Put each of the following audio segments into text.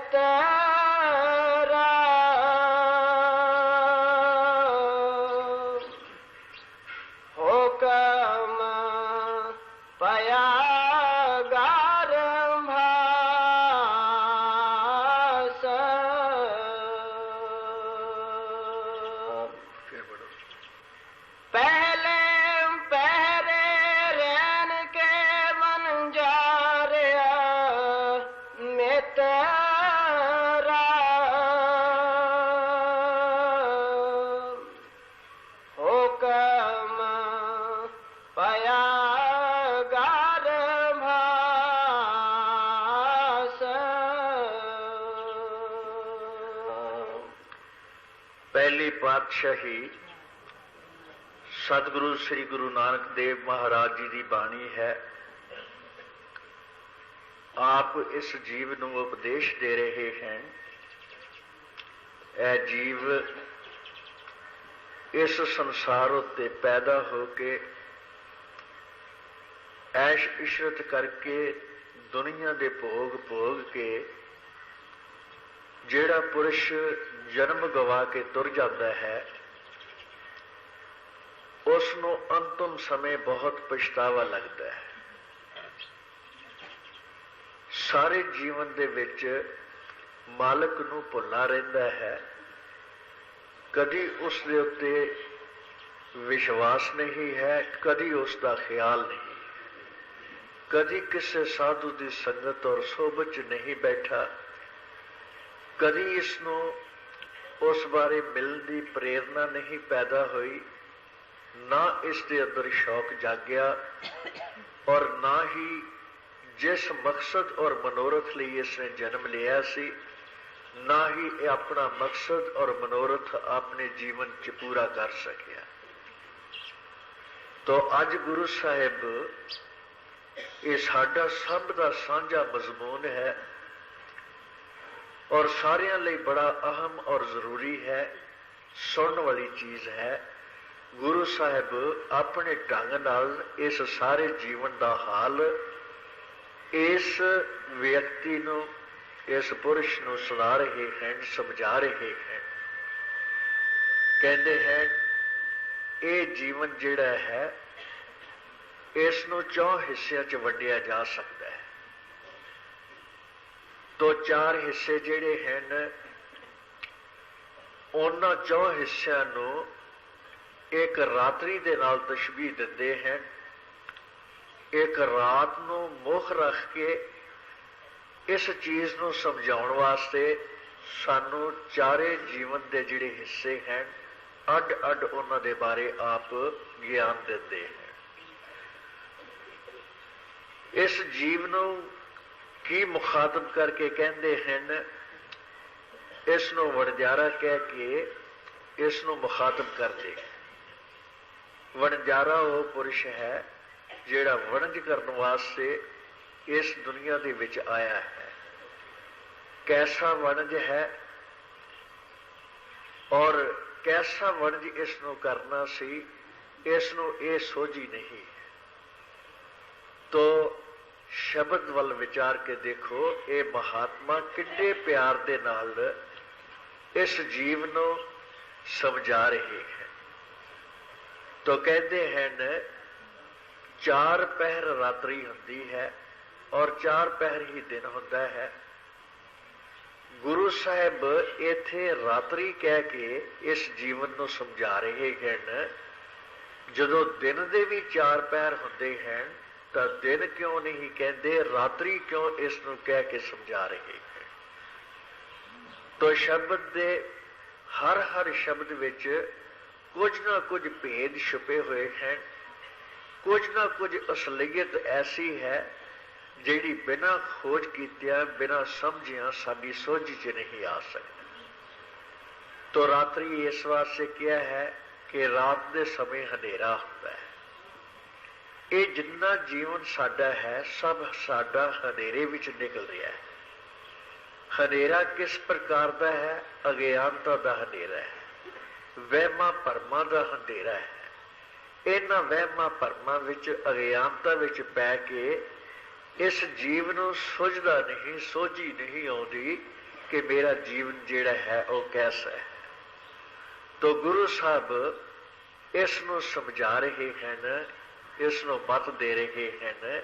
तेरा हुक्म पया पहली पातशाही सतगुरु श्री गुरु नानक देव महाराज जी की बाणी है। आप इस जीव को उपदेश दे रहे हैं। यह जीव इस संसार उत्ते पैदा होके ऐश इशरत करके दुनिया के भोग भोग के जेड़ा पुरुष जन्म गवा के तुर जाता है उसनों अंतिम समय बहुत पछतावा लगता है। सारे जीवन दे विच मालक नूं भुला रहिंदा है। कदी उस दे उत्ते विश्वास नहीं है, कदी उसका ख्याल नहीं, कदी किसी साधु की संगत और सोबत च नहीं बैठा, कदी इसनों उस बारे मिलने की प्रेरणा नहीं पैदा हुई, ना इसके अंदर शौक जागया और ना ही जिस मकसद और मनोरथ लिए इसने जन्म लिया सी, ना ही अपना मकसद और मनोरथ अपने जीवन च पूरा कर सकिया। तो अज गुरु साहिब ये साडा सब का सांझा मजमून है और सारिਆਂ ਲਈ बड़ा अहम और जरूरी है, सुनने वाली चीज है। गुरु साहिब अपने ढंग नाल इस सारे जीवन का हाल इस व्यक्ति नूं, इस पुरुष नूं सुना रहे हैं, समझा रहे हैं। कहते हैं ये जीवन जिहड़ा है इसनूं 4 हिस्सिਆਂ च वंडिया जा सकता है। तो 4 हिस्से जिहड़े हैं उन्हां 4 हिस्सिਆਂ नूं एक रात्रि दे नाल तशबीह दिंदे हैं। एक रात नूं मुख रख के इस चीज़ नूं समझाउण वास्ते सानू चारे जीवन दे जिहड़े हिस्से हैं अड अड उन्हां दे बारे आप ज्ञान दिंदे हैं। इस जीव नूं की मुखातब करके कहते हैं, इसनों वणजारा कह के इसनों मुखातब करते हैं। वणजारा वो पुरुष है जिहड़ा वणज करने वास्ते इस दुनिया दे विच आया है। कैसा वणज है और कैसा वणज इसनों करना सी, इसनों ये सोझी नहीं। तो शब्द वल विचार के देखो, ये महात्मा किड्डे प्यार दे नाल इस जीव नूं समझा रहे हैं। तो कहते हैं 4 पहर रात्रि होती है और 4 पहर ही दिन होता है। गुरु साहिब इत्थे रात्रि कह के इस जीवन नूं समझा रहे हैं। जदों दिन दे भी 4 पहर होंदे हैं तो दिन क्यों नहीं कहते, रात्रि क्यों इसनूं कह के समझा रहे हैं। तो शब्द दे हर हर शब्द विच कुछ ना कुछ भेद छुपे हुए हैं, कुछ ना कुछ असलियत ऐसी है जिहड़ी बिना खोज कीतिया बिना समझिया साडी सोझी च नहीं आ सकती। तो रात्रि इस वास्ते क्या है कि रात के समय हनेरा होता है। ये जिन्ना जीवन साडा है सब साडा हनेरे विच निकल रहा है। हनेरा किस प्रकार का है? अज्ञानता का हनेरा है, वहमा भरमा का हनेरा है। इन्हां वहमा भरमा विच अज्ञानता विच पै के इस जीव नूं सुझदा नहीं, सोझी नहीं आउंदी कि मेरा जीवन जिहड़ा है वो कैसा है। तो गुरु साहब इसनों समझा रहे हैं, इसनों मत दे रहे हैं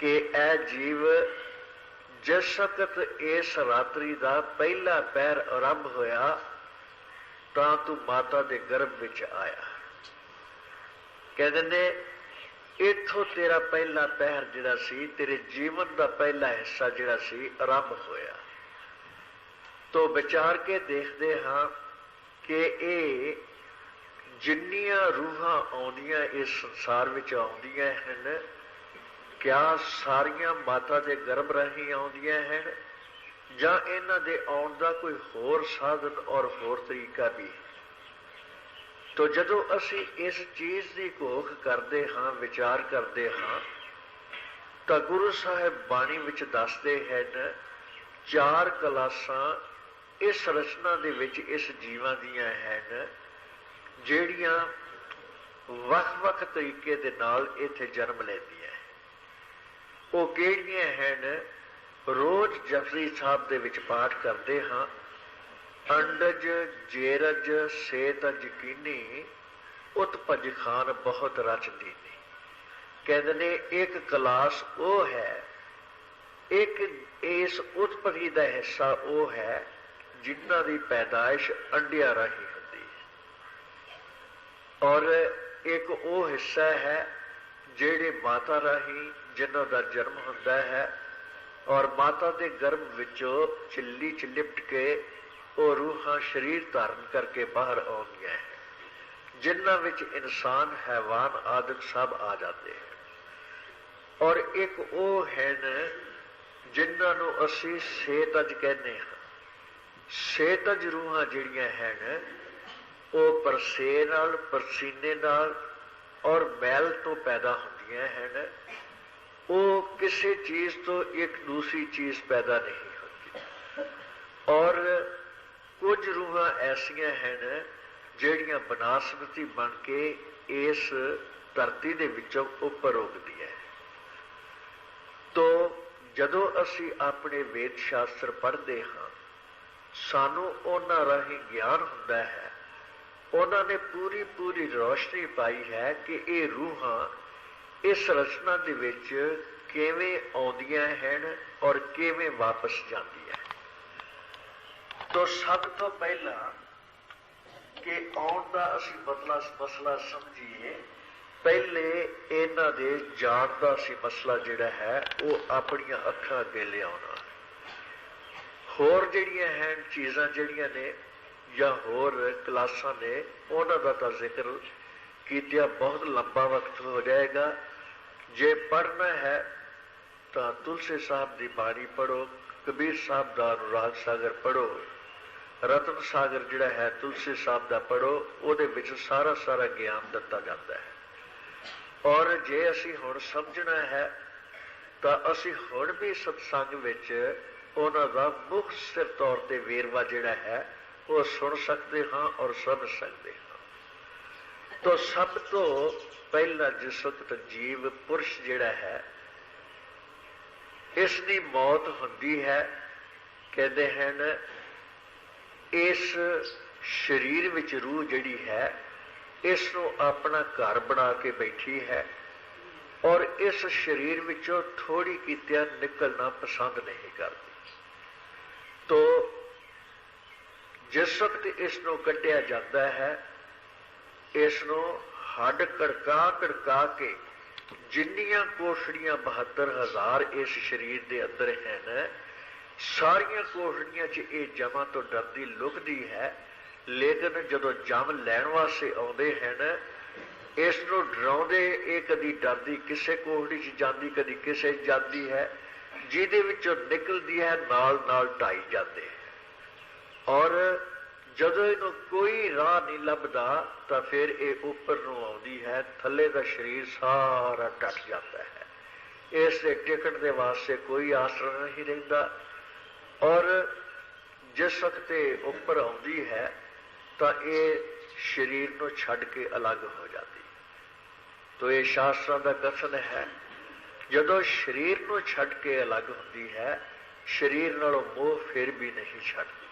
कि ए जीव जिस वक्त इस रात्रि का पहला पैर आरंभ होया तां तू माता के गर्भ विच आया। कहते ने इथों तेरा पहला पैर जिहड़ा सी, तेरे जीवन का पहला हिस्सा जिहड़ा सी आरंभ होया। तो विचार के देखते हाँ कि ये जिन्नियां रूहां आउंदियां इस संसार विच आउंदियां हैं, क्या सारियां माता के गर्भ राही आउंदियां हैं जां इन्हां दे आउण दा कोई होर साधन और होर तरीका भी है। तो जदों असी इस चीज़ की घोख करते हाँ, विचार करते हाँ, तो गुरु साहिब बाणी विच दसदे हैं 4 क्लासां इस रचना दे विच इस जीवां दियां हैं ਜਿਹੜੀਆਂ ਵੱਖ-ਵੱਖ तरीके दे नाल इत्थे जन्म लैंदियां। वो किहड़ियां हैं? रोज जपजी साहब दे विच पाठ करते हाँ, अंडज जेरज सेतज कीनी उत्पज खान बहुत रच दीनी। कहते ने एक क्लास वो है, एक इस उत्पत्ति का हिस्सा वो है जिन्हां दी पैदाइश अंडिया राही होती है, और एक वो हिस्सा है जेड़े माता राही जिन्हां दा जन्म होंदा है, और माता के गर्भ विचों चिल्ली च लिपट के वो रूहां शरीर धारण करके बाहर आउंदियां हैं, जिन्हां विच इंसान हैवान आदि सब आ जाते हैं। और एक वो हैं जिन्हां नूं असीं सेतज कहने हैं। सेतज रूहां जिहड़ियां हैं वो परसे नाल, परसीने नाल और मैल तो पैदा होंदियां हैं। वो किसी चीज़ तो एक दूसरी चीज़ पैदा नहीं होती। और कुछ रूहां ऐसियां हैं जिहड़ियां बनास्पति बन के इस धरती दे विचों उपर उगदियां। तो जदों असी अपने वेद शास्त्र पढ़ते हाँ, सानू उन्हां राही ज्ञान हुंदा है, उन्हां ने पूरी पूरी रोशनी पाई है कि ये रूहां इस रचना दे विच किवें आउंदियां हैं और किवें वापस जांदियां। तो सब तो पहला कि आउण दा असी मसला समझीए, पहले इन्हां दे जाण दा असी मसला जिहड़ा है वो अपनियां अखां अगे लिआउणा। होर जिहड़ियां हैं चीज़ां जिहड़ियां ने या होर क्लासां ने उन्हां दा तां जिक्र कीतिया बहुत लंबा वक्त हो जाएगा। जे पढ़ना है तो तुलसी साहब की बाणी पढ़ो, कबीर साहब का अनुराग सागर पढ़ो, रतन सागर जिहड़ा है तुलसी साहब का पढ़ो, उहदे विच सारा सारा ज्ञान दिता जाता है। और जे असी हुण समझना है तो असी हुण भी सत्संग विच उन्हां दा मुख्तसर तौर पर वेरवा जिहड़ा है वो सुन सकते हाँ और समझ सकते हाँ। तो सब तो पहला जिस वक्त जीव पुरुष जिहड़ा है इसकी मौत होंदी है, कहते हैं इस शरीर विच रूह जिहड़ी है इसनों अपना घर बना के बैठी है, और इस शरीर विचों थोड़ी कीतिया निकलना पसंद नहीं करती। तो जिस वक्त इसनों कढ़िया जाता है, इसनों हड कड़का कड़का के जिन्नियां कोठड़ियां 72,000 इस शरीर के अंदर हैं, सारिया कोठड़ियां च ये जमा तो डरदी लुकदी है। लेकिन जदों जम लैण वास्ते आउंदे हैं इसनों डराउंदे, ये कदी डरदी किसे कोठड़ी च जाती कदी किसे जाती है, जिहदे विचों निकलदी है नाल नाल ढाई जाते हैं। और जदों इनू कोई राह नहीं लभदा तो फिर ये उपर नूं आउंदी है, थले का शरीर सारा ढक जाता है। इससे टिकण के वास्ते कोई आसरा नहीं रहिंदा। और जिस वक्त उपर आउंदी है तो ये शरीर नूं छड्ड के अलग हो जाती। तो ये शास्त्रां दा कथन है, जदों शरीर नूं छड्ड के अलग होंदी है शरीर नालों मोह फिर भी नहीं छड्डदी।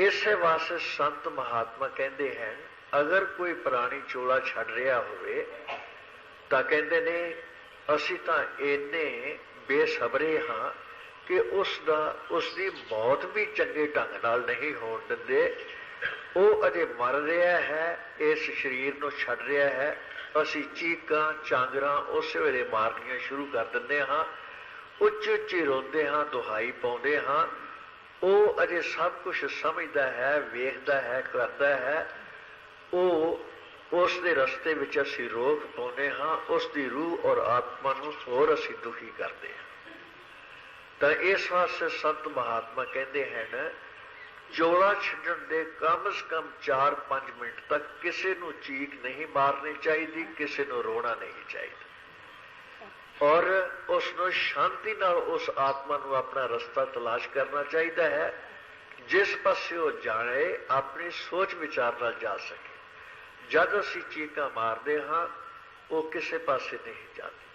इसे वास्ते संत महात्मा कहते हैं अगर कोई प्राणी चोला छड्ड रहा होवे तां कहते ने असीं तां इन्ने बेसबरे हाँ कि उसकी मौत भी चंगे ढंग नाल नहीं होण दिंदे। वो अजे मर रहा है, इस शरीर को छड्ड रहा है, असी चीकां चांगरां उस वेले मारनियां शुरू कर दिंदे हाँ, उच्ची उच्ची रोंदे हाँ, दुहाई पाउंदे हाँ। वो अजे सब कुछ समझदा है, वेखदा है, करदा है। वो उसके रस्ते विच असी रोक पाउंदे हाँ, उसकी रूह और आत्मा नूं होर असी दुखी करदे हां। तो इस वास्ते संत महात्मा कहते हैं चोला छड्डण दे कम से कम 4-5 मिनट तक किसी नूं चीख नहीं मारनी चाहिए, किसी नूं रोना नहीं चाहिए, और उसनूं शांति नाल उस आत्मा नूं अपना रस्ता तलाश करना चाहिए है जिस पासे वो जाने अपनी सोच विचार नाल जा सके। जद असीं चीकां मारदे हाँ वो किसी पासे नहीं जाती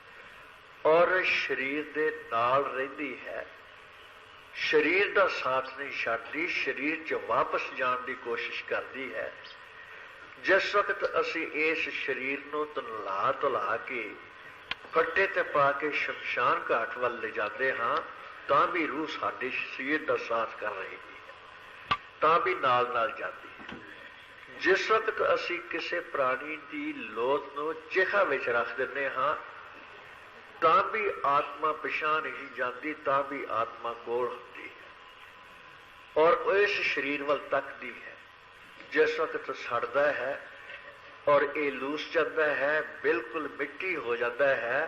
और शरीर दे नाल रहिंदी है, शरीर का साथ नहीं छड्डदी, शरीर च वापस जाने की कोशिश करती है। जिस वक्त असी इस शरीर को तला के फट्टे ते पा के शमशान घाट वाल ले जाते हाँ तां भी रूह साडे शरीर का साथ कर रही है, तां भी नाल नाल जाती है। जिस वक्त असी किसी प्राणी की लोथ नूं चिखा विच रख दिंदे हाँ तां भी आत्मा पिछां नहीं जाती, तां भी आत्मा कोल होती है और इस शरीर वाल तकती है। जिस वक्त सड़ता है और ये लूस जाता है, बिल्कुल मिट्टी हो जाता है,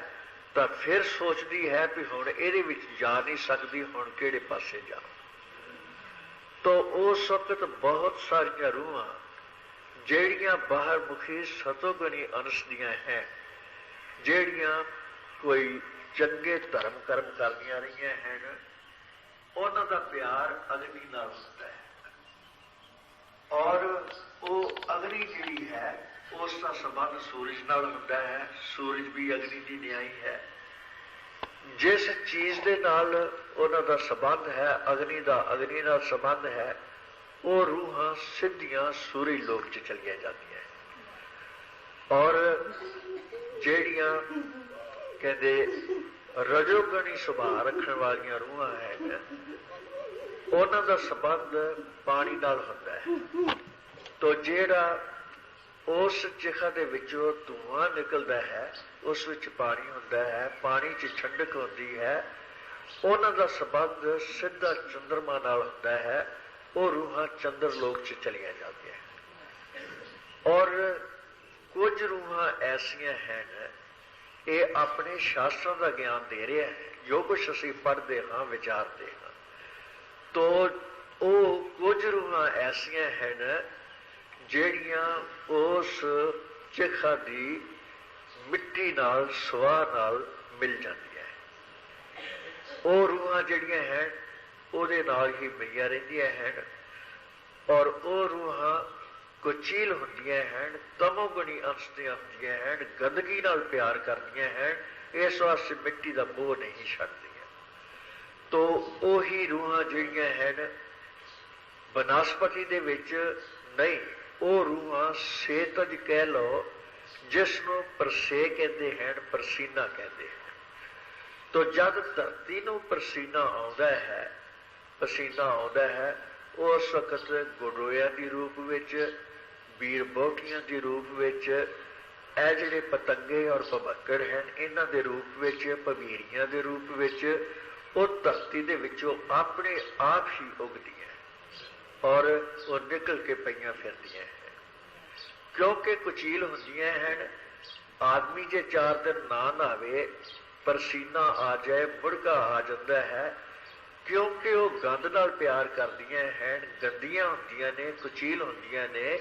तो फिर सोचती है भी हुण इहदे विच जा नहीं सकती, हुण किहड़े पासे जाऊं। तो उस वक्त बहुत सारिया रूहां ਜਿਹੜੀਆਂ बाहर मुखी सतोगुणी अंश दियां हैं, ਜਿਹੜੀਆਂ कोई चंगे धर्म कर्म करदियां रहियां हैं, उन्हां दा प्यार अग्नि नाल हुंदा है और वो अग्नि जिहड़ी है उसका संबंध सूरज नाल हुंदा है। सूरज भी अग्नि की न्याई है। जिस चीज दे नाल उन्हां दा संबंध है, अग्नि नाल संबंध है, वो रूहां सीधियां सूरज लोक च चलियां जांदियां और ਜਿਹੜੀਆਂ कहते रजोगणी सुभाव रखने वाली रूहां है उन्हां दा संबंध पानी नाल हुंदा है। तो जेड़ा उस चिखा दे विचों धुआं निकलदा है उस विच पानी हुंदा है, पानी च ठंडक हुंदी है, उन्हां दा संबंध सीधा चंद्रमा नाल हुंदा है। वो रूहां चंद्र लोक च चलियां जांदियां और कुछ रूहां ऐसियां हैं ये अपने शास्त्रों का ज्ञान दे रहे हैं, जो कुछ असीं पढ़ते हाँ विचारते हाँ। तो वो कुछ रूहां ऐसियां हैं ਜਿਹੜੀਆਂ उस चिखा की मिट्टी नाल सुआह नाल मिल जांदियां है। वो रूहां ਜਿਹੜੀਆਂ हैं ਉਹਦੇ नाल ही मिलिया रहिंदियां हैं और वो रूहां कुचील होंदियां हैं, तमोगुणी अंश दियां होंदियां हैं, गंदगी नाल प्यार करदियां हैं, इस वास्ते मिट्टी का मोह नहीं छड्डदियां। तो ओही रूहां ਜਿਹੜੀਆਂ हैं बनस्पति दे विच नहीं, वो रूहां सेतज कह लो जिसनों परसे कहते हैं, परसीना कहते हैं। तो जब धरती नूं पसीना आउंदा है, पसीना आउंदा है उस वक्त गुडोया की रूप विच, बीर बोटियां के रूप विच, ਇਹ ਜਿਹੜੇ पतंगे और भमक्कड़ हैं इन्हां दे रूप विच, भवीरियां दे रूप विच ਉਹ धरती दे विचों अपने आप ही उगदियां और वो निकल के पईयां फिरदियां हैं। क्योंकि कुचील हुंदियां हैं, आदमी जे 4 दिन ना नहावे परसीना आ जाए मुड़का आ जाता है, क्योंकि वो गंद नाल प्यार करदियां हैं, गंदियां हुंदियां ने, कुचील हुंदियां ने।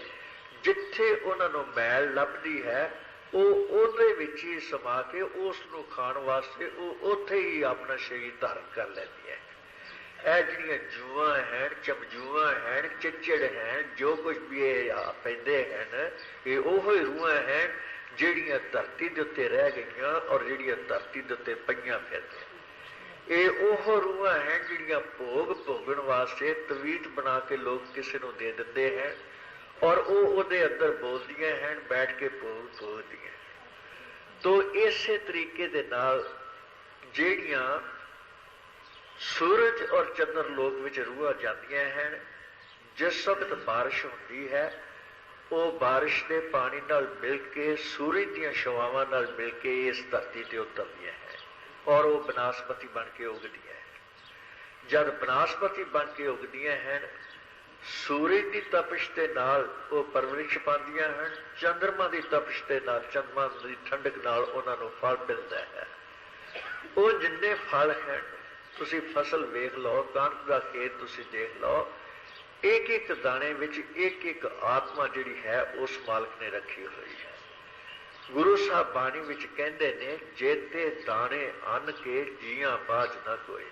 जिथे उन्हां नूं मैल लभदी है वो उहदे विच ही समा के उस नूं खाण वास्ते वो उत्थे ही अपना शरीर धारण कर लैंदियां हैं। ਇਹ ਜਿਹੜੀਆਂ ਜੂਆਂ हैं, चमजूआं हैं, चिचड़ हैं, जो कुछ भी ये पैंदे हैं, ये ओही रूहां हैं ਜਿਹੜੀਆਂ धरती ਦੇ ਉੱਤੇ रह गईयां और ਜਿਹੜੀਆਂ धरती ਦੇ ਉੱਤੇ पईयां फिरदियां। ਇਹ ਉਹ ਰੂਹਾਂ ਹੈ ਜਿਹੜੀਆਂ ਭੋਗ ਭੋਗਣ ਵਾਸਤੇ ਤਵੀਤ ਬਣਾ ਕੇ ਲੋਕ ਕਿਸੇ ਨੂੰ ਦੇ ਦਿੰਦੇ ਹੈ ਔਰ ਉਹ ਉਹਦੇ ਅੰਦਰ ਬੋਲਦੀਆਂ ਹਨ, ਬੈਠ ਕੇ ਭੋਗ ਭੋਗਦੀਆਂ। ਤੋ ਇਸੇ ਤਰੀਕੇ ਦੇ ਨਾਲ ਜਿਹੜੀਆਂ ਸੂਰਜ ਔਰ ਚੰਦਰ ਲੋਕ ਵਿੱਚ ਰੂਹਾਂ ਜਾਂਦੀਆਂ ਹਨ, ਜਿਸ ਵਕਤ ਬਾਰਿਸ਼ ਹੁੰਦੀ ਹੈ ਉਹ ਬਾਰਿਸ਼ ਦੇ ਪਾਣੀ ਨਾਲ ਮਿਲ ਕੇ ਸੂਰਜ ਦੀਆਂ ਛਾਵਾਂ ਨਾਲ ਮਿਲ ਕੇ ਇਸ ਧਰਤੀ ਤੇ ਉਤਰਦੀਆਂ ਹੈ ਔਰ ਉਹ ਬਨਸਪਤੀ ਬਣ ਕੇ ਉਗਦੀਆਂ ਹੈ। ਜਦ ਬਨਸਪਤੀ ਬਣ ਕੇ ਉਗਦੀਆਂ ਹਨ, ਸੂਰਜ ਦੀ ਤਪਸ਼ ਦੇ ਨਾਲ ਉਹ ਪਰਵਰਿਸ਼ ਪਾਉਂਦੀਆਂ ਹਨ, ਚੰਦਰਮਾ ਦੀ ਤਪਸ਼ ਦੇ ਨਾਲ, ਚੰਦਰਮਾ ਦੀ ਠੰਡਕ ਨਾਲ ਉਹਨਾਂ ਨੂੰ ਫਲ ਮਿਲਦਾ ਹੈ। ਉਹ ਜਿੰਨੇ ਫਲ ਹਨ, ਤੁਸੀਂ ਫਸਲ ਵੇਖ ਲਓ, ਕਣਕ ਦਾ ਖੇਤ ਤੁਸੀਂ ਦੇਖ ਲਓ, ਇੱਕ ਇੱਕ ਦਾਣੇ ਵਿੱਚ ਇੱਕ ਇੱਕ ਆਤਮਾ ਜਿਹੜੀ ਹੈ ਉਸ ਮਾਲਕ ਨੇ ਰੱਖੀ ਹੋਈ ਹੈ। ਗੁਰੂ ਸਾਹਿਬ ਬਾਣੀ ਵਿੱਚ ਕਹਿੰਦੇ ਨੇ, ਜੇਤੇ ਦਾਣੇ ਅੰਨ ਕੇ ਜੀਆਂ ਬਾਝ ਨਾ ਕੋਈ।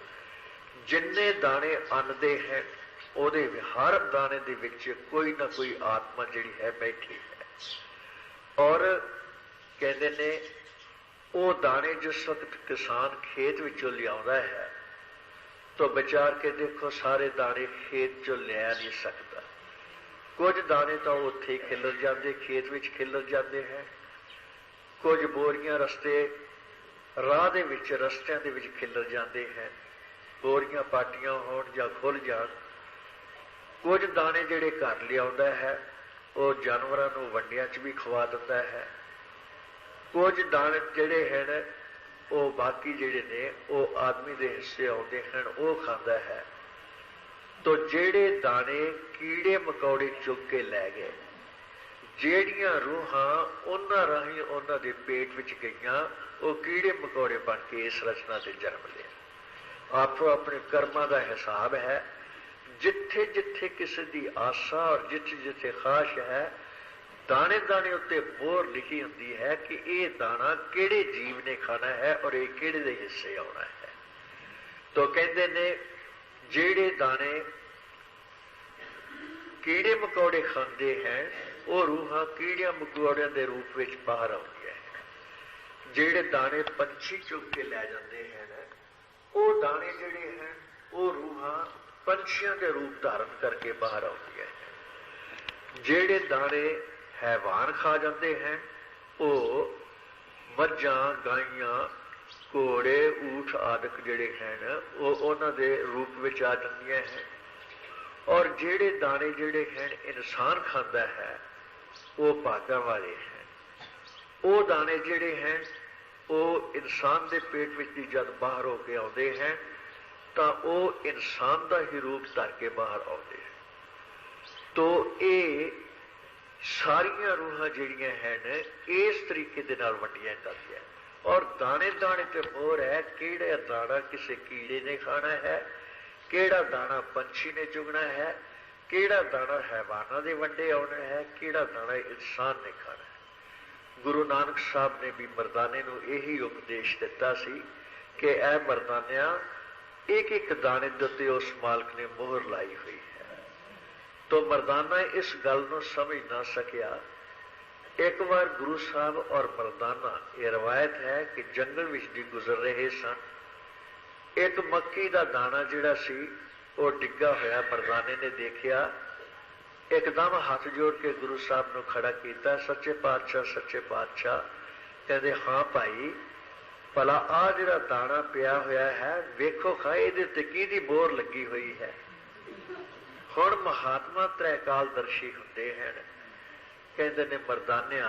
ਜਿੰਨੇ ਦਾਣੇ ਅੰਨ ਦੇ ਹੈ ਉਹਦੇ ਹਰ ਦਾਣੇ ਦੇ ਵਿੱਚ ਕੋਈ ਨਾ ਕੋਈ ਆਤਮਾ ਜਿਹੜੀ ਹੈ ਬੈਠੀ ਹੈ। ਔਰ ਕਹਿੰਦੇ ਨੇ ਉਹ ਦਾਣੇ ਜਿਸ ਵਕਤ ਕਿਸਾਨ ਖੇਤ ਵਿੱਚੋਂ ਲਿਆਉਂਦਾ ਹੈ तो विचार के देखो सारे दाने खेत चो लिया नहीं सकता। कुछ दाने तो उत्थे खिलर जाते, खेत विच खिलर जाते हैं, कुछ बोरियां रस्ते राह दे विच रस्तियां दे विच खिलर जाते हैं, बोरियां पाटियां होण जां खुल जाण। कुछ दाने जिहड़े घर लियाउंदा है वो जानवरां नूं वंडियां च भी खवा दिंदा है। कुछ दाने जिहड़े हैं वो बाकी जिहड़े ने वो आदमी दे हिस्से आउंदे हन वो खांदा है। तो जिहड़े दाने कीड़े मकौड़े चुग के लै गए, जिहड़ियां रूहां उन्हां राहीं उन्हां दे पेट विच गईयां, वो कीड़े मकौड़े बन के इस रचना ते जन्म लिया। आपो अपने कर्मां दा हिसाब है। जिथे जिथे किसी दी आशा और जिथे जिथे ख्वाहिश है, दाने दाने उत्ते मोहर लिखी होंदी है कि ये दाना किहड़े जीव ने खाना है और ये किहड़े दे हिस्से आउणा है। तो कहते ने जिहड़े दाने कीड़े मकौड़े खांदे हैं वो रूहां कीड़ियां मकौड़ियां दे रूप विच बाहर आउंदियां हैं। जिहड़े दाने पंछी चुग के लै जांदे हैं वो दाने जिहड़े हैं वो रूहां पंछियां दे रूप धारण करके बाहर आउंदियां हैं। जिहड़े दाने हैवान खा जाते हैं वो मझां गाइयां घोड़े ऊठ आदि जिहड़े हैं वो उन्हां दे रूप विच आ जांदियां हैं। और जिहड़े दाने जिहड़े हैं इंसान खांदा है वो भागां वाले हैं। वो दाने जिहड़े हैं वो इंसान दे पेट विच दी जद बाहर हो के आउंदे हैं तां वो इंसान दा ही रूप धर के बाहर आउंदे हैं। तो ये सारियां रूहां जिहड़ियां हैं इस तरीके दे नाल वंडियां जांदियां। और दाने दाने ते मोहर है, किहड़ा दाना किसी कीड़े ने खाना है, किहड़ा दाना पंछी ने चुगना है, किहड़ा दाना हैवानां दे वंडे आउणा है, किहड़ा दाना इंसान ने खाना है। गुरु नानक साहब ने भी मरदाने नूं यही उपदेश दिता सी कि ऐ मरदानिया, एक एक दाने दे उत्ते उस मालक ने मोहर लाई हुई है। तो मरदाना इस गल नूं समझ ना सकिया। एक बार गुरु साहब और मरदाना, ये रवायत है कि जंगल विच दी गुजर रहे सन। एक मक्की दा दाना जिहड़ा सी वो डिग्गा होया मरदाने ने देखिया, एकदम हाथ जोड़ के गुरु साहब नूं खड़ा कीता, सच्चे पातशाह सच्चे पातशाह। कहते हाँ भाई, भला आ जिहड़ा दाना पिया होया है वेखो खा इहदे ते किहदी बोर लगी हुई है। हुण महात्मा त्रैकालदर्शी हुंदे हैं। कहते ने मरदानिया,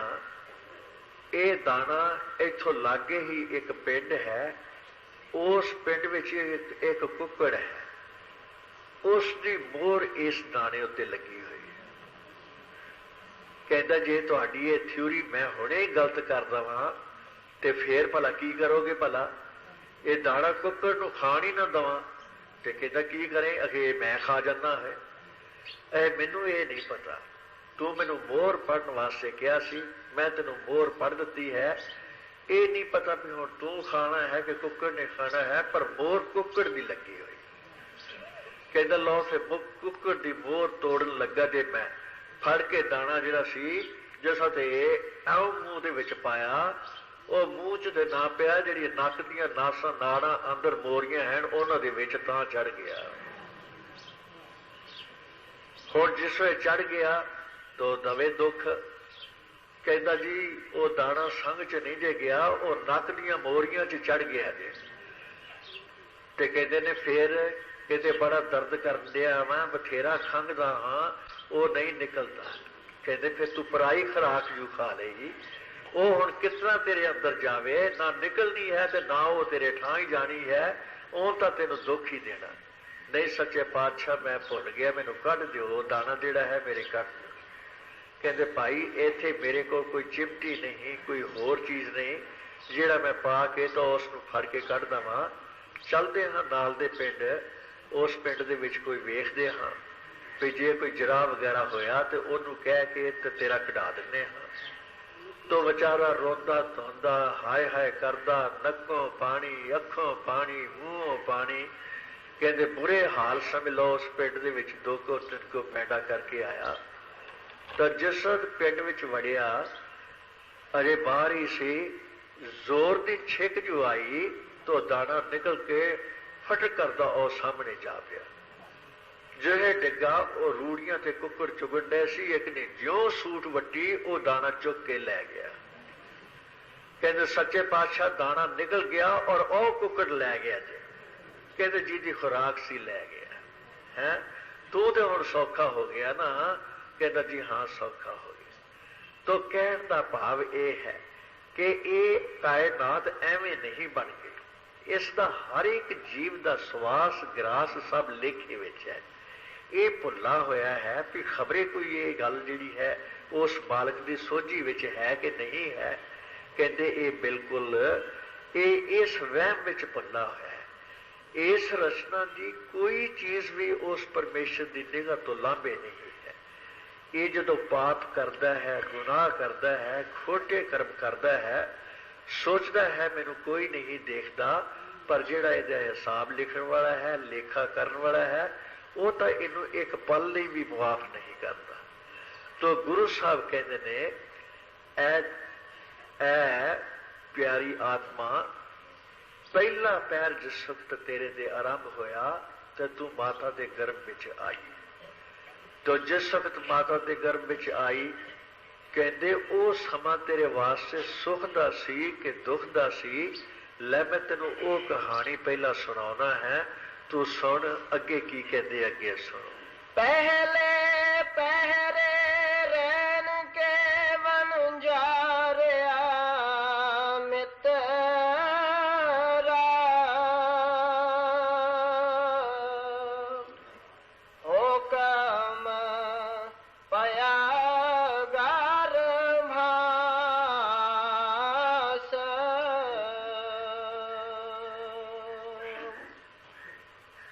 ये दाना इथों लागे ही एक पिंड है, उस पिंड विच एक कुक्कड़ है, उसकी मोहर इस दाने उत्ते लगी हुई है। कहता जे तुहाडी ये थ्योरी मैं हुणे ही गलत कर दवां ते फिर भला की करोगे? भला ये दाना कुक्कड़ नूं खाण ही ना दवां ते कहता की करें? अगे मैं खा जाना है। मैनू ये नहीं पता, तू मैनू मोहर पढ़ने वास्ते कहा सी, मैं तेनों मोहर पढ़ दी है। ये नहीं पता भी हुण तू खाना है कि कुक्कड़ ने खाना है, पर मोहर कुक्कड़ की लगी हुई। कहता लो फिर कुक्कड़ की मोहर तोड़न लगा जे मैं फड़ के दाना जिहड़ा सी जिस ते ऐ मूँह दे विच पाया ਉਹ ਮੂੰਹ 'ਚ ਤੇ ਨਾ ਪਿਆ, ਜਿਹੜੀ ਨੱਕ ਦੀਆਂ ਨਾਸਾਂ ਨਾੜਾਂ ਅੰਦਰ ਮੋਰੀਆਂ ਹਨ ਉਹਨਾਂ ਦੇ ਵਿੱਚ ਤਾਂ ਚੜ ਗਿਆ। ਹੁਣ ਜਿਸ ਵੇਲੇ ਚੜ ਗਿਆ ਤਾਂ ਨਵੇਂ ਦੁੱਖ। ਕਹਿੰਦਾ ਜੀ ਉਹ ਦਾਣਾ ਸੰਗ 'ਚ ਨਹੀਂ ਜੇ ਗਿਆ, ਉਹ ਨੱਕ ਦੀਆਂ ਮੋਰੀਆਂ 'ਚ ਚੜ ਗਿਆ ਜੇ। ਤੇ ਕਹਿੰਦੇ ਨੇ ਫਿਰ ਕਿਤੇ ਬੜਾ ਦਰਦ ਕਰਨ ਡਿਆ ਮੈਂ, ਬਥੇਰਾ ਖੰਘਦਾ ਹਾਂ, ਉਹ ਨਹੀਂ ਨਿਕਲਦਾ। ਕਹਿੰਦੇ ਫਿਰ ਤੂੰ ਪਰਾਈ ਖੁਰਾਕ ਜੂ ਖਾ ਲਏਗੀ, ਉਹ ਹੁਣ ਕਿਸ ਤਰ੍ਹਾਂ ਤੇਰੇ ਅੰਦਰ ਜਾਵੇ, ਨਾ ਨਿਕਲਣੀ ਹੈ ਤੇ ਨਾ ਉਹ ਤੇਰੇ ਠਾਂ ਹੀ ਜਾਣੀ ਹੈ, ਉਹ ਤਾਂ ਤੈਨੂੰ ਦੁੱਖ ਹੀ ਦੇਣਾ। ਨਹੀਂ ਸੱਚੇ ਪਾਤਸ਼ਾਹ ਮੈਂ ਭੁੱਲ ਗਿਆ, ਮੈਨੂੰ ਕੱਢ ਦਿਓ, ਉਹ ਦਾਣਾ ਜਿਹੜਾ ਹੈ ਮੇਰੇ ਕੱਢ ਦਿਓ। ਕਹਿੰਦੇ ਭਾਈ ਇੱਥੇ ਮੇਰੇ ਕੋਲ ਕੋਈ ਚਿਮਟੀ ਨਹੀਂ, ਕੋਈ ਹੋਰ ਚੀਜ਼ ਨਹੀਂ ਜਿਹੜਾ ਮੈਂ ਪਾ ਕੇ ਤਾਂ ਉਸ ਨੂੰ ਫੜ ਕੇ ਕੱਢ ਦੇਵਾਂ। ਚੱਲਦੇ ਹਾਂ ਨਾਲ ਦੇ ਪਿੰਡ, ਉਸ ਪਿੰਡ ਦੇ ਵਿੱਚ ਕੋਈ ਵੇਖਦੇ ਹਾਂ ਵੀ ਜੇ ਕੋਈ ਜਰਾ ਵਗੈਰਾ ਹੋਇਆ ਤੇ ਉਹਨੂੰ ਕਹਿ ਕੇ ਤੇ ਤੇਰਾ ਕਢਾ ਦਿੰਦੇ ਹਾਂ। ਤੋ ਵਿਚਾਰਾ ਰੋਂਦਾ ਧੋਂਦਾ ਹਾਏ ਹਾਏ ਕਰਦਾ, ਨੱਕੋਂ ਪਾਣੀ, ਅੱਖੋਂ ਪਾਣੀ, ਮੂੰਹੋਂ ਪਾਣੀ। ਕਹਿੰਦੇ ਬੁਰੇ ਹਾਲ ਸਮਝ ਲਓ। ਉਸ ਪਿੰਡ ਦੇ ਵਿੱਚ 2 ਕੋ 3 ਕੋ ਪੈਂਡਾ ਕਰਕੇ ਆਇਆ ਤਾਂ ਜਿਸ ਪਿੰਡ ਵਿੱਚ ਵੜਿਆ ਅਜੇ ਬਾਹਰ ਹੀ ਸੀ, ਜ਼ੋਰ ਦੀ ਛਿੱਕ ਜੋ ਆਈ ਤਾਂ ਦਾਣਾ ਨਿਕਲ ਕੇ ਫਟਕ ਕਰਦਾ ਉਹ ਸਾਹਮਣੇ ਜਾ ਪਿਆ। ਜਿਹੇ ਡਿੱਗਾ ਉਹ ਰੂੜੀਆਂ ਤੇ ਕੁੱਕੜ ਚੁਗਣ ਡਏ ਸੀ, ਇੱਕ ਨੇ ਜਿਉਂ ਸੂਟ ਵੱਟੀ ਉਹ ਦਾਣਾ ਚੁੱਕ ਕੇ ਲੈ ਗਿਆ। ਕਹਿੰਦੇ ਸੱਚੇ ਪਾਤਸ਼ਾਹ ਦਾਣਾ ਨਿਕਲ ਗਿਆ ਔਰ ਉਹ ਕੁੱਕੜ ਲੈ ਗਿਆ ਜੇ। ਕਹਿੰਦੇ ਜਿਹਦੀ ਖੁਰਾਕ ਸੀ ਲੈ ਗਿਆ। ਹੈਂ ਤੂੰ ਤੇ ਹੁਣ ਸੌਖਾ ਹੋ ਗਿਆ ਨਾ? ਕਹਿੰਦਾ ਜੀ ਹਾਂ ਸੌਖਾ ਹੋ ਗਿਆ। ਤੋ ਕਹਿਣ ਦਾ ਭਾਵ ਇਹ ਹੈ ਕਿ ਇਹ ਕਾਇਨਾਤ ਐਵੇਂ ਨਹੀਂ ਬਣ ਗਈ। ਇਸ ਦਾ ਹਰ ਇੱਕ ਜੀਵ ਦਾ ਸਵਾਸ ਗਰਾਸ ਸਭ ਲੇਖੇ ਵਿੱਚ ਹੈ। ਇਹ ਭੁੱਲਾ ਹੋਇਆ ਹੈ ਵੀ ਖਬਰੇ ਕੋਈ ਇਹ ਗੱਲ ਜਿਹੜੀ ਹੈ ਉਸ ਬਾਲਕ ਦੀ ਸੋਝੀ ਵਿੱਚ ਹੈ ਕਿ ਨਹੀਂ ਹੈ। ਕਹਿੰਦੇ ਇਹ ਬਿਲਕੁਲ ਇਹ ਇਸ ਵਹਿਮ ਵਿੱਚ ਭੁੱਲਾ ਹੋਇਆ ਹੈ। ਇਸ ਰਚਨਾ ਦੀ ਕੋਈ ਚੀਜ਼ ਵੀ ਉਸ ਪਰਮੇਸ਼ਰ ਦੀ ਨਿਗਾਹ ਤੋਂ ਲਾਂਭੇ ਨਹੀਂ ਹੈ। ਇਹ ਜਦੋਂ ਪਾਪ ਕਰਦਾ ਹੈ, ਗੁਨਾਹ ਕਰਦਾ ਹੈ, ਖੋਟੇ ਕਰਮ ਕਰਦਾ ਹੈ, ਸੋਚਦਾ ਹੈ ਮੈਨੂੰ ਕੋਈ ਨਹੀਂ ਦੇਖਦਾ, ਪਰ ਜਿਹੜਾ ਇਹਦਾ ਹਿਸਾਬ ਲਿਖਣ ਵਾਲਾ ਹੈ, ਲੇਖਾ ਕਰਨ ਵਾਲਾ ਹੈ, ਉਹ ਤਾਂ ਇਹਨੂੰ ਇੱਕ ਪਲ ਲਈ ਵੀ ਮੁਆਫ ਨਹੀਂ ਕਰਦਾ। ਤੋ ਗੁਰੂ ਸਾਹਿਬ ਕਹਿੰਦੇ ਨੇ ਐ ਪਿਆਰੀ ਆਤਮਾ, ਪਹਿਲਾ ਪੈਰ ਜਿਸ ਵਕਤ ਤੇਰੇ ਦੇ ਆਰੰਭ ਹੋਇਆ ਤੇ ਤੂੰ ਮਾਤਾ ਦੇ ਗਰਭ ਵਿੱਚ ਆਈ। ਤੋ ਜਿਸ ਵਕਤ ਮਾਤਾ ਦੇ ਗਰਭ ਵਿੱਚ ਆਈ, ਕਹਿੰਦੇ ਉਹ ਸਮਾਂ ਤੇਰੇ ਵਾਸਤੇ ਸੁਖ ਦਾ ਸੀ ਕਿ ਦੁੱਖ ਦਾ ਸੀ। ਲੈ ਮੈਂ ਤੈਨੂੰ ਉਹ ਕਹਾਣੀ ਪਹਿਲਾਂ ਸੁਣਾਉਣਾ ਹੈ, ਤੂੰ ਸੁਣ ਅੱਗੇ ਕੀ ਕਹਿੰਦੇ, ਅੱਗੇ ਸੁਣੋ। ਪਹਿਲੇ ਪਹਿਰੇ ਰਹਿਣ ਕੇ ਵਨ ਜਾ ਰਿਹਾ ਮਿੱਤਰਾ, ਹੁਕਮ ਪਿਆ ਗਰ ਭਾਸ,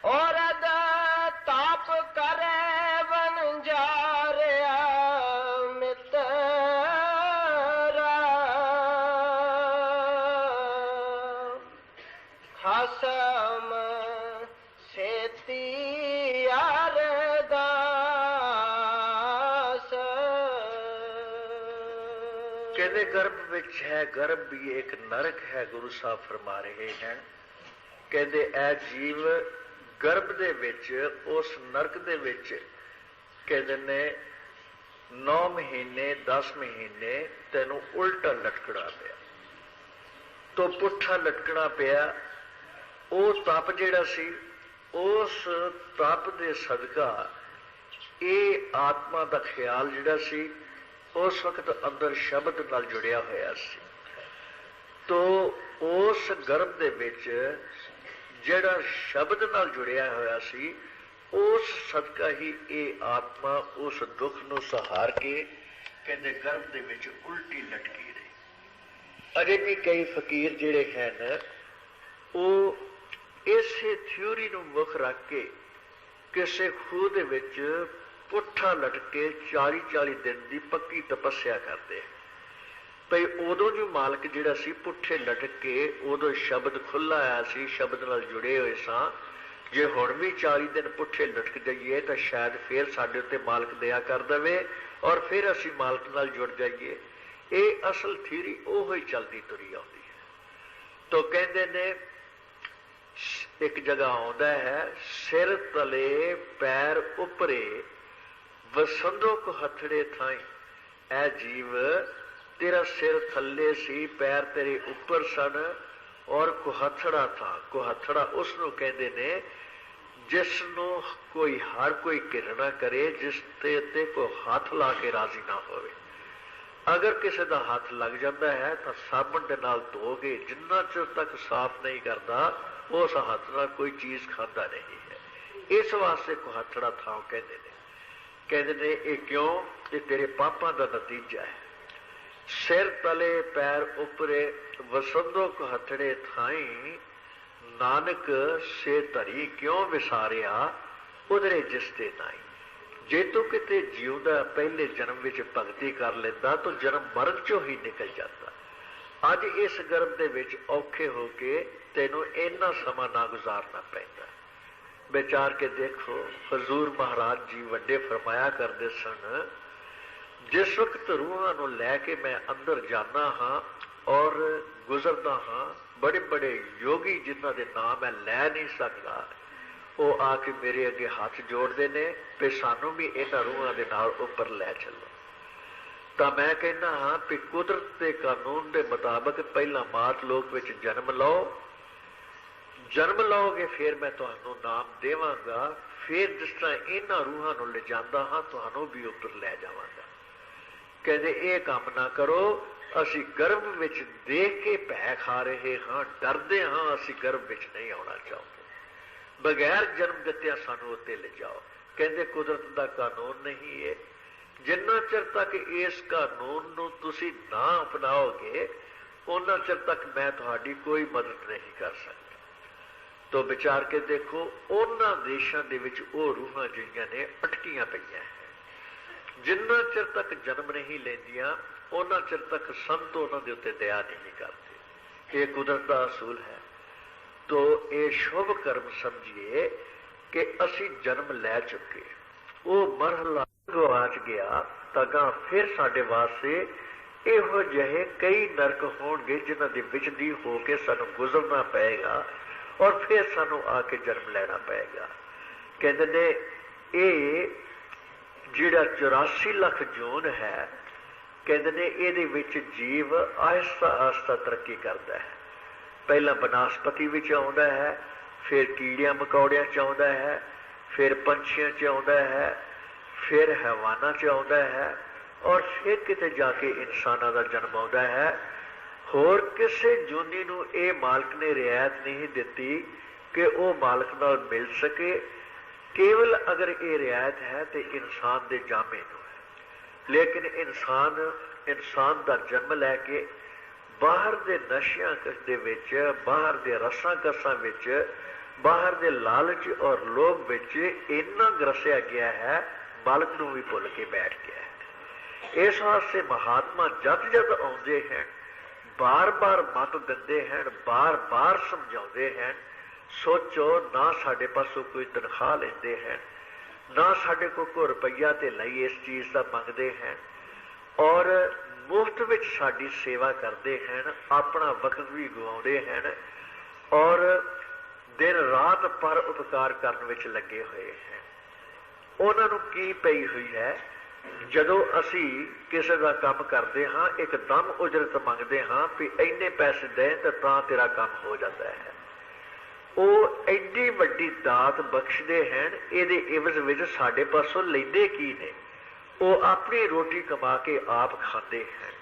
ਔਰਤ ਤਾਪ ਕਰੇ ਬਨ ਜਾ ਰਿਹਾ ਮਿੱਤਰਾ, ਖਸਮ ਛੇਤੀ ਅਰਦਾਸ। ਕਹਿੰਦੇ ਗਰਭ ਵਿੱਚ ਹੈ, ਗਰਭ ਵੀ ਇੱਕ ਨਰਕ ਹੈ। ਗੁਰੂ ਸਾਹਿਬ ਫਰਮਾ ਰਹੇ ਹਨ, ਕਹਿੰਦੇ ਇਹ ਜੀਵ ਗਰਭ ਦੇ ਵਿੱਚ, ਉਸ ਨਰਕ ਦੇ ਵਿੱਚ ਕਹਿੰਦੇ ਨੇ 9 ਮਹੀਨੇ 10 ਮਹੀਨੇ ਤੈਨੂੰ ਉਲਟਾ ਲਟਕਣਾ ਪਿਆ, ਤੋਂ ਪੁੱਠਾ ਲਟਕਣਾ ਪਿਆ। ਉਹ ਤਪ ਜਿਹੜਾ ਸੀ, ਉਸ ਤਪ ਦੇ ਸਦਕਾ ਇਹ ਆਤਮਾ ਦਾ ਖਿਆਲ ਜਿਹੜਾ ਸੀ ਉਸ ਵਕਤ ਅੰਦਰ ਸ਼ਬਦ ਨਾਲ ਜੁੜਿਆ ਹੋਇਆ ਸੀ। ਤੋ ਉਸ ਗਰਭ ਦੇ ਵਿੱਚ ਜਿਹੜਾ ਸ਼ਬਦ ਨਾਲ ਜੁੜਿਆ ਹੋਇਆ ਸੀ, ਉਸ ਸਦਕਾ ਹੀ ਇਹ ਆਤਮਾ ਉਸ ਦੁੱਖ ਨੂੰ ਸਹਾਰ ਕੇ ਕਹਿੰਦੇ ਗਰਭ ਦੇ ਵਿੱਚ ਉਲਟੀ ਲਟਕੀ ਰਹੀ। ਅਜੇ ਵੀ ਕਈ ਫਕੀਰ ਜਿਹੜੇ ਹਨ ਉਹ ਇਸੇ ਥਿਊਰੀ ਨੂੰ ਮੁੱਖ ਰੱਖ ਕੇ ਕਿਸੇ ਖੂਹ ਦੇ ਵਿੱਚ ਪੁੱਠਾ ਲਟਕੇ 40-40 ਦਿਨ ਦੀ ਪੱਕੀ ਤਪੱਸਿਆ ਕਰਦੇ। ਭਈ ਉਦੋਂ ਜੋ ਮਾਲਕ ਜਿਹੜਾ ਸੀ ਪੁੱਠੇ ਲਟਕ ਕੇ, ਉਦੋਂ ਸ਼ਬਦ ਖੁੱਲ੍ਹਾ ਆਇਆ ਸੀ, ਸ਼ਬਦ ਨਾਲ ਜੁੜੇ ਹੋਏ ਸਾਂ। ਜੇ ਹੁਣ ਵੀ 40 ਦਿਨ ਪੁੱਠੇ ਲਟਕ ਜਾਈਏ ਤਾਂ ਸ਼ਾਇਦ ਫਿਰ ਸਾਡੇ ਉੱਤੇ ਮਾਲਕ ਦਇਆ ਕਰ ਦੇਵੇ ਔਰ ਫਿਰ ਅਸੀਂ ਮਾਲਕ ਨਾਲ ਜੁੜ ਜਾਈਏ। ये असल थीरी ਉਹ ਹੀ चलती तुरी आती है। तो कहते ने एक जगह आउंदा है, सिर तले पैर उपरे वसंदो को हथड़े थाई। ऐ जीव तेरा सिर थले सी, पैर तेरे ऊपर सन और कुहथड़ा था। कुहथड़ा उसनों कहते ने जिसनों कोई हर कोई घृणा करे, जिस ते को हाथ ला के राजी ना होवे। अगर किसी का हाथ लग जाता है तो साबन के नाल धो के, जिन्ना चिर तक साफ नहीं करता उस हाथ नाल कोई चीज खाता नहीं है। इस वास्ते कुहथड़ा था कहते ने। कहते ने ये क्यों? ये तेरे पापां का नतीजा है। सिर तले पैर उपरे वसंदो कुहथड़े थाई, नानक से धरी क्यों विसारिया उधरे जिसते नाई। जे तू किते जीवदा पहले जन्म विच भगती कर लेता तो जन्म मरण चो ही निकल जाता। अज इस गर्भ दे विच औखे हो के तेनों इन्ना समा ना गुजारना पैंदा। विचार के देखो, हजूर महाराज जी वड्डे फरमाया करते सन, जिस वक्त रूहां नूं लैके मैं अंदर जाना हाँ और गुजरदा हाँ, बड़े बड़े योगी जिन्हां दे नाम मैं लै नहीं सकता, वो आके मेरे अगे हाथ जोड़ते ने पे सानू भी इन्हां रूहां दे नाल उपर लै चलो। तो मैं कहना हाँ कि कुदरत के कानून के मुताबिक पहला मात लोक विच जन्म लो, जन्म लोगे फिर मैं तुहानू नाम देवांगा, फिर जिस तरह इन्हां रूहां नूं ले जांदा हाँ तुहानू भी उपर लै जावांगा। कहते ये काम ना करो, असी गर्भ विच देख के भै खा रहे हाँ, डरदे हाँ, असी गर्भ विच नहीं आना चाहते, बगैर जन्म दित्तिया सानू उत्ते ले जाओ। कहते कुदरत का कानून नहीं है, जिन्ना चिर तक इस कानून नूं तुसी ना अपनाओगे उन्ना चिर तक मैं तुहाडी कोई मदद नहीं कर सकता। तो विचार के देखो, उन्हां देशां दे विच ओह रूहां जिहियां ने अटकियां पईयां हैं, जिन्ना चिर तक जन्म नहीं लैंदियां उन्ना चिर तक संत उन्हां दे उत्ते दया नहीं करते। ये कुदरत दा असूल है। तो ये शुभ कर्म समझिए कि असी जन्म लै चुके, वो मरहला गवाच गया, तगा फिर साडे वास्ते इहो जिहे कई नरक होणगे जिन्हां दे विच दी हो के सानू गुजरना पएगा और फिर सानू आके जन्म लेना पएगा। कहते ने ये जिहड़ा 84 लाख जून है, कहते ने इहदे विच जीव आहिस्ता आहिस्ता तरक्की करता है। पहला बनस्पति विच आउंदा है, फिर कीड़ियां मकौड़ियां च आउंदा है, फिर पंछियां च आउंदा है, फिर हैवाना च आउंदा है और फिर किते जाके इंसानां दा जन्म आउंदा है। होर किसे जूनी नूं ये मालक ने रियायत नहीं दिती कि वह मालक नाल मिल सके। केवल अगर ये रियायत है तो इंसान दे जामे नूं है। लेकिन इंसान दा जन्म लैके बाहर दे नशियां दे विच, बाहर दे रसां कसां विच, बाहर दे लालच और लोभ विच इन्ना ग्रसिया गया है, मालक नूं भी भुल के बैठ गया है। इस वास्ते महात्मा जद जद आउंदे हैं, बार बार मत दिंदे हैं, बार बार समझाउंदे हैं। सोचो ना साडे पासों कोई तनख्वाह लेंदे हैं, ना साडे को रुपया ते लई इस चीज़ का मंगते हैं और मुफ्त विच साडी सेवा करते हैं, अपना वक्त भी गवाउंदे हैं और दिन रात पर उपकार करने विच लगे हुए हैं। उन्हां नूं की पई हुई है, जदों असी किसी का काम करते हाँ एकदम उजरत मंगते हाँ भी इन्ने पैसे दें तो तां तेरा काम हो जाता है। वो एडी वड्डी दात बख्शते हैं, इहदे इवज विच साडे पासों लैंदे की ने? वो अपनी रोटी कमा के आप खाते हैं,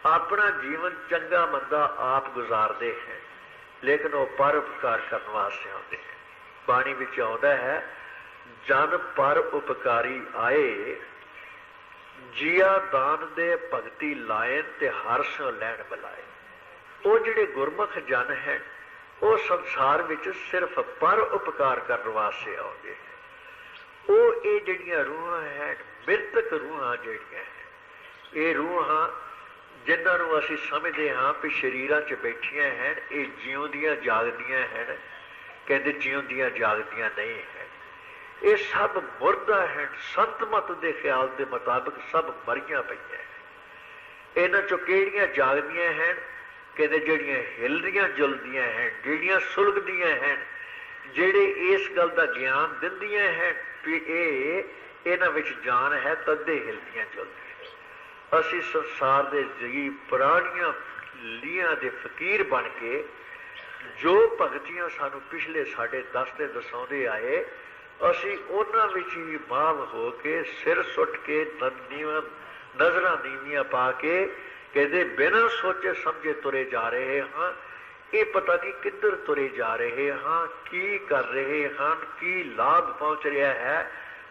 अपना जीवन चंगा मंदा आप गुजारते हैं, लेकिन वो पर उपकार करने वास्ते आते हैं। बाणी विच आउंदा है, जन पर उपकारी आए, जिया दान दे भगती लाए ते हर्ष लैन बुलाए। वो जिहड़े गुरमुख जन हैं वो संसार विच सिर्फ पर उपकार करने वास्ते आउंदे हैं। वो ये जिहड़ियां रूहां हैं, मृतक रूहां जिहड़ियां हैं, ये रूहां जिन्हां नूं असीं समझदे हाँ भी शरीरां च बैठियां हैं, ये जिउंदियां जागदियां हैं। कहते जिउंदियां जागदियां नहीं हैं, ये सब मुर्दा हैं। संत मत के ख्याल के मुताबिक सब मरियां पईयां हैं। इन्हां चों किहड़ियां जागदियां हैं? कहते जिहड़ियां हिलदियां जुलदियां हैं, जिहड़ियां सुलगदियां हैं, ਜਿਹੜੇ इस गल का ज्ञान दिंदियां हैं भी इन्हां विच जान है, तदे हिलदियां जुलदियां। असीं संसार दे जीव पुराणियां लीहां दे फकीर बन के जो भगतियां सानू पिछले साढ़े दस ते दसाउंदे आए, असीं उन्हां विच ही माव हो के सिर सुट के नज़रां नीवियां पा के कहते बिना सोचे समझे तुरे जा रहे हाँ। ये पता नहीं किधर तुरे जा रहे हाँ, की कर रहे हैं, की लाभ पहुंच रहा है,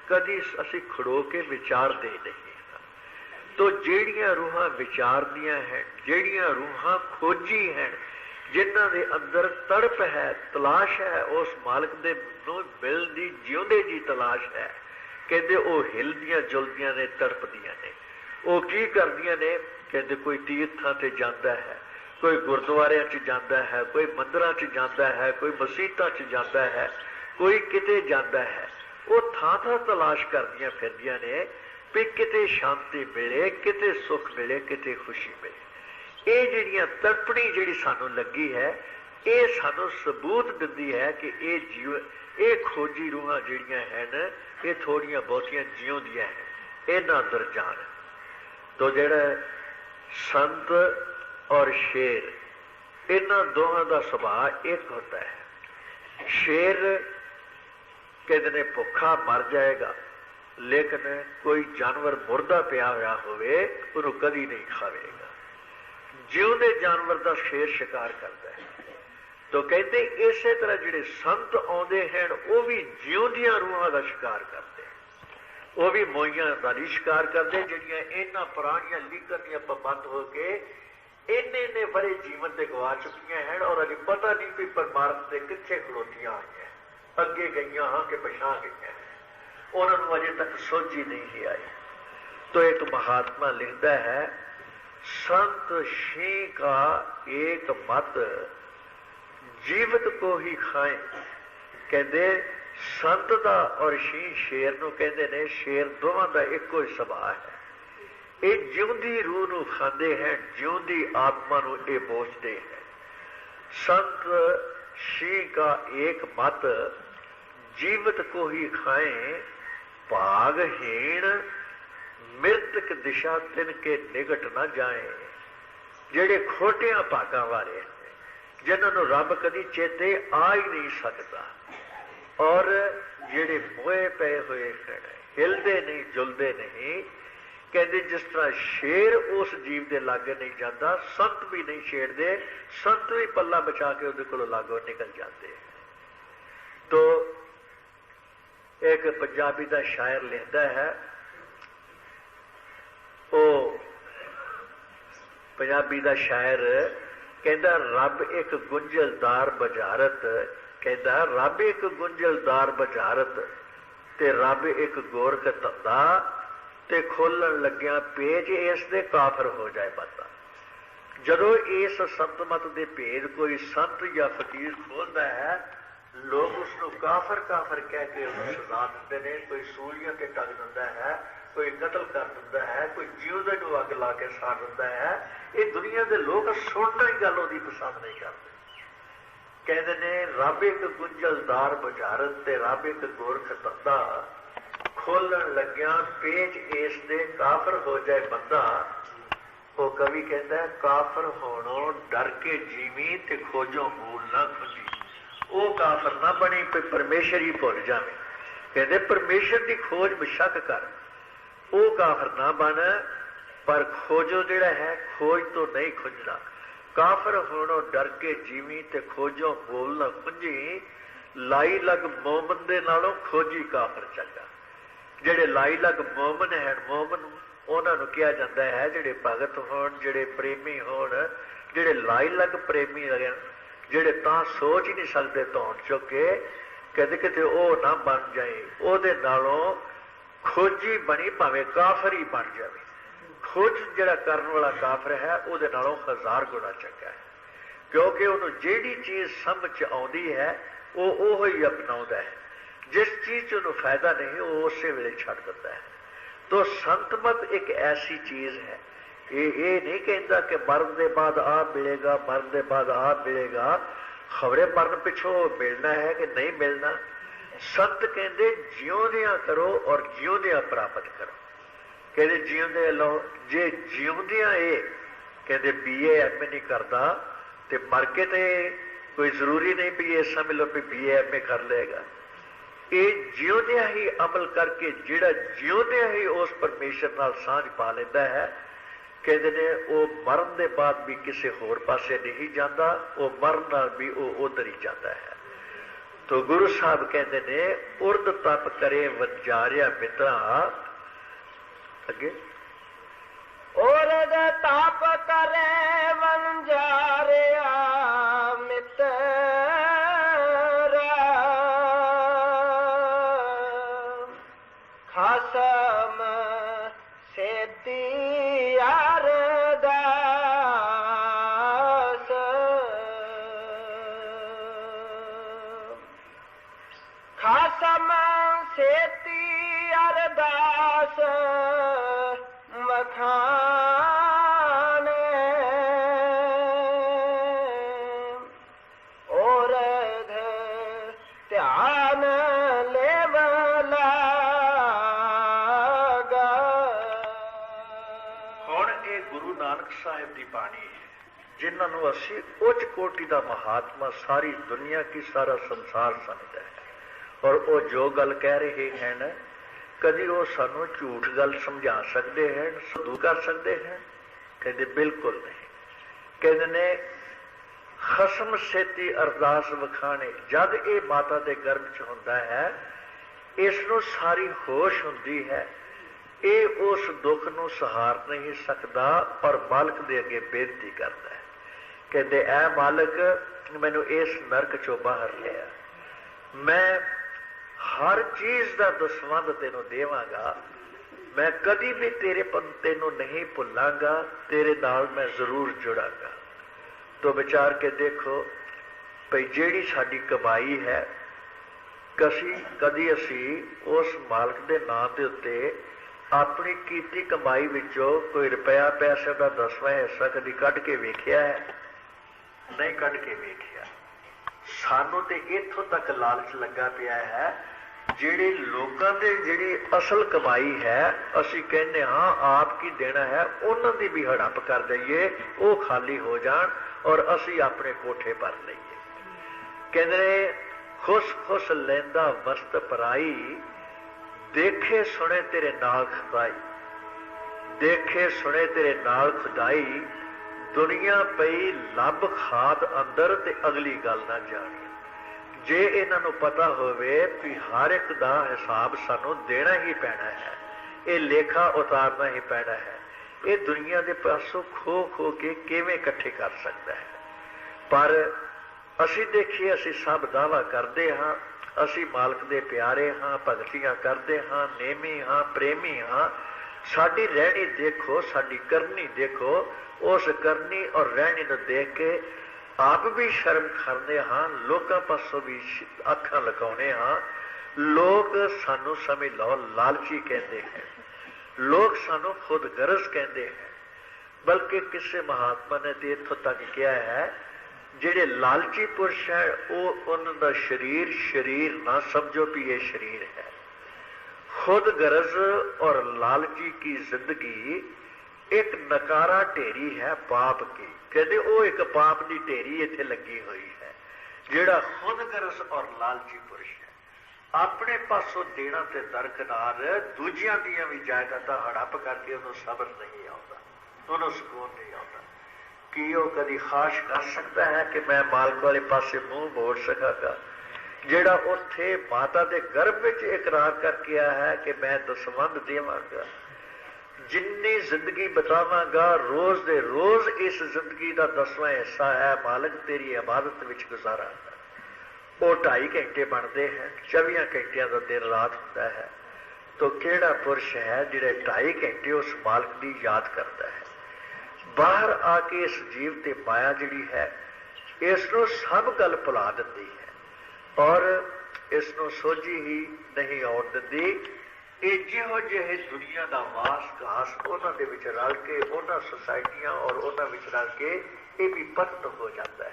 कदी असी खड़ो के विचारते नहीं। तो जेड़ियां रूहां विचारदियां हैं, जेड़ियां रूहां खोजी हैं, जिन्हां दे अंदर तड़प है, तलाश है, उस मालिक दे नूं मिलण दी जिउंदे जी तलाश है, कहते वो हिलदियां जुलदियां ने, तड़पदियां ने। वो की करदियां ने? कहते कोई तीर्थां ते जांदा है, कोई गुरुद्वारियां च जांदा है, कोई मंदिरां च जांदा है, कोई मसीतां च जांदा है, कोई किते जांदा है। वो थां थां तलाश करदियां फिरदियां ने भी किते शांति मिले, किते सुख मिले, किते खुशी मिले। ये जिहड़ियां तड़पणी जिहड़ी सानू लगी है, ये सानू सबूत दिंदी है कि ये जीव, ये खोजी रूहां जिहड़ियां हैं, ये थोड़ियां बहुतियां जिउंदियां हैं, इन्हां अंदर जान। तो जिहड़ा संत और शेर, इन्हां दोहां दा सुभाव एक होता है। शेर कहते ने भुखा मर जाएगा, लेकिन कोई जानवर मुर्दा पिया हुआ होवे उन्हों कदी नहीं खावेगा। जिउंदे जानवर का शेर शिकार करता है। तो कहते इस तरह जिहड़े संत आउंदे हैं वो भी जिउंदियां रूहां का शिकार करते हैं, वो भी मोइयां का नहीं शिकार करते जिहड़ियां इन्हां पुरानियां लीकां दियां पाबंद हो के इन्ने बड़े जीवन से गवा चुकियां हैं और अभी पता नहीं भी परमार्थ से कित्थे खड़ोतियां आई हैं, अगे गई हाँ कि पछा गई हैं, उन्होंने अजे तक सोझी नहीं आई। तो एक महात्मा लिखता है, संत शी का एक मत जीवित को ही खाए। कहते संत दा और शी शेर नूं कहते ने, शेर दोवां दा इक्को ही सुभाव है। ये जिउंदी रूह नूं खांदे हैं, जिउंदी आत्मा नूं ये बोझते हैं। संत शी का एक मत जीवित को ही खाए, भागहीन मृतक दिशा तिनके निगट न जाए। जेड़े खोटियां भागां वाले जिन्होंने रब कदी चेते आ ही नहीं सकता, और जेड़े मोए पे हुए हिलते नहीं जुलते नहीं। कहते जिस तरह शेर उस जीव के लागे नहीं जाता, संत भी नहीं छेड़ते, संत भी पल्ला बचा के उहदे कोलों लागों निकल जाते। तो एक पंजाबी का शायर लिखता है, वो पंजाबी का शायर कहता रब एक गुंजलदार बजारत, कहता रब एक गुंजलदार बजारत ते रब एक गोरख धंधा, ते खोलन लग्या पेज इस दे काफर हो जाए बंदा। जदों इस संत मत दे भेद कोई संत या फकीर खोलता है, लोग उसको काफर काफर कह के सजा देते हैं। कोई सूलियां ते टंग दिंदा है, कोई कतल कर दिंदा है, कोई जिउंदे नूं अग ला के साड़ दिंदा है। ये दुनिया के लोग सुनना ही गल उहदी पसंद नहीं करते। कहते ने रब एक गुंजलदार बजारत ते रब एक गोरख धंधा, खोलन लग्या पेच इस दे काफर हो जाए बंदा। वो कवि कहता है काफर होनो डर के जीवी ते खोजो मूल ना खुजी। वो काफर ना बनी कोई परमेश्वर ही भुल जाए। कहते परमेश्वर की खोज बेशक कर, वो काफर ना बन, पर खोजो जिहड़ा है खोज तो नहीं खुंजदा। काफर होनो डर के जीवी ते खोजो मूल ना खुंजी। लाई लग मोमन दे नालों खोजी काफर चंगा। ਜਿਹੜੇ लाई लग मोमन है, मोमन उन्होंने कहा जाता है ਜਿਹੜੇ भगत होण, ਜਿਹੜੇ प्रेमी होण, ਜਿਹੜੇ लाई लग प्रेमी लगे, ਜਿਹੜੇ ਤਾਂ सोच ही नहीं सकते धौन चुके, कहते किते ਉਹ ना बन जाए। ਉਹਦੇ नालों खोजी बनी भावें काफर ही बन जाए। खोज ਜਿਹੜਾ ਕਰਨ वाला काफर है ਉਹਦੇ नालों 1000 गुणा चंगा है, क्योंकि उन्होंने ਜਿਹੜੀ चीज़ समझ आउंदी है वो ही अपनाउंदा है। जिस चीज़ उन्होंने फायदा नहीं वो उस वेले छड़ देता है। तो संतमत एक ऐसी चीज़ है ये नहीं कहता कि मरण के बाद आ मिलेगा, मरण के बाद आ मिलेगा। खबरे मरण पिछों मिलना है कि नहीं मिलना। संत कहते जिउंदियां करो और जिउंदियां प्राप्त करो। कहते जिउंदे लो, जे जिउंदियां कहते BA MA नहीं करता तो मर के तो कोई जरूरी नहीं भी ये समझ लो भी BA MA कर लेगा। ये जिउंदियां ही अमल करके जिहड़ा जिउंदियां ही उस परमेश्वर नाल सांझ पा लेंदा है, कहते ने वो मरण के बाद भी किसी होर पासे नहीं जाता, वो मरण नाल भी वो उधर ही जाता है। तो गुरु साहब कहते ने उर्द तप करे वंजारिया मित्रा, अगे औरद ताप करे वंजारिया मित्रा, खसम सेती अरदास, खसम सेती अरदास मखाने, और ध्यान लेवला गुरु नानक साहिब की बाणी है, जिन्होंने असी उच्च कोटि का महात्मा सारी दुनिया की सारा संसार समझता है। और वो जो गल कह रहे हैं कभी वो सानू झूठ गल समझा सकते हैं, सदू कर सकते हैं? कहते बिल्कुल नहीं। कहते ने खसम सेती अरदास वखाने, जब ये माता के गर्भ च होंदा है इसनों सारी होश होंदी है, ये उस दुख नूं सहार नहीं सकता और मालक दे अगे बेनती करता है। कहते ऐ मालक मैनू इस नरक चों बाहर लिया, मैं हर चीज का दसवंध तेनों देवांगा, मैं कभी भी तेरे पन तेनों नहीं भुलांगा, तेरे नाल मैं जरूर जुड़ांगा। तो विचार के देखो भाई जिहड़ी साडी कमाई है कदी असी उस मालक के नां के उत्ते अपनी कीती कमाई विचों कोई रुपया पैसे का 10वां हिस्सा कभी कढ़ के वेखिया है? नहीं कढ़ के वेखिया। सानू ते इत्थों तक लालच लगा पिया है, जिहड़ी लोकां दे जिहड़ी असल कमाई है असी कहने हाँ आप की देना है, उन्हां दी भी हड़प कर दईए, वो खाली हो जान और असी अपने कोठे भर लईए। कहंदे खुश खुश लैंदा वस्त पराई, देखे सुने तेरे नाल खुदाई, देखे सुने तेरे नाल खुदाई, दुनिया पई लब खाद अंदर ते अगली गल ना जानी। जे इन्हां नूं पता होवे कि हर एक दा हिसाब सानू देना ही पैना है, ये लेखा उतारना ही पैना है, ये दुनिया के पासों खो खो के किवें इकट्ठे कर सकता है। पर असी देखिए असी सब दावा करते हाँ, असी मालक दे प्यारे हाँ, भगतियां करते हाँ, नेमी हाँ, प्रेमी हाँ, साडी रहनी देखो, साडी करनी देखो, उस करनी और रहनी को देख के आप भी शर्म करते हाँ, लोगों पासों भी अखां लगाने हाँ। लोग सानू समझ लो लालची कहते हैं, लोग सानू खुद गरज कहते हैं, बल्कि किसी महात्मा ने तो इत्थों तक किया है जिहड़े लालची पुरुष है वो उन्होंने शरीर शरीर ना समझो भी ये शरीर है। खुद गरज और लालची की जिंदगी एक नकारा ढेरी है पाप की। कहते वो एक पाप की ढेरी इत्थे लगी हुई है, जिहड़ा खुद गरज और लालची पुरुष है। अपने पासों देना ते दरकनार दूजियां दियां भी जायदादां हड़प करके उन्होंने सबर नहीं आता, उन्होंने सुकून नहीं आता। कि वो कभी खाश कर सकता है कि मैं मालक वाले पासे मुंह मोड़ सकागा, जिहड़ा उत्थे माता के गर्भ में इकरार करके आया है कि मैं दसवंध देवांगा, जिन्नी जिंदगी बतावांगा रोज दे रोज इस जिंदगी का 10वां हिस्सा है मालक तेरी इबादत विच गुजारा। वो 2.5 घंटे बनते हैं, 24 घंटिया का दिन रात होता है। तो केड़ा पुरुष है जिहड़े 2.5 घंटे उस मालक की याद करता है? बाहर आके इस जीव ते माया जिहड़ी है इसनों सब गल भुला दिंदी है और इसनों सोझी ही नहीं आउण दिंदी ਇਹ ਜਿਹੋ ਜਿਹੇ ਦੁਨੀਆ ਦਾ ਵਾਸ ਘਾਸ ਉਹਨਾਂ ਦੇ ਵਿੱਚ ਰਲ ਕੇ, ਉਹਨਾਂ ਸੁਸਾਇਟੀਆਂ ਔਰ ਉਹਨਾਂ ਵਿੱਚ ਰਲ ਕੇ ਇਹ ਵੀ ਪਤਨ ਹੋ ਜਾਂਦਾ ਹੈ।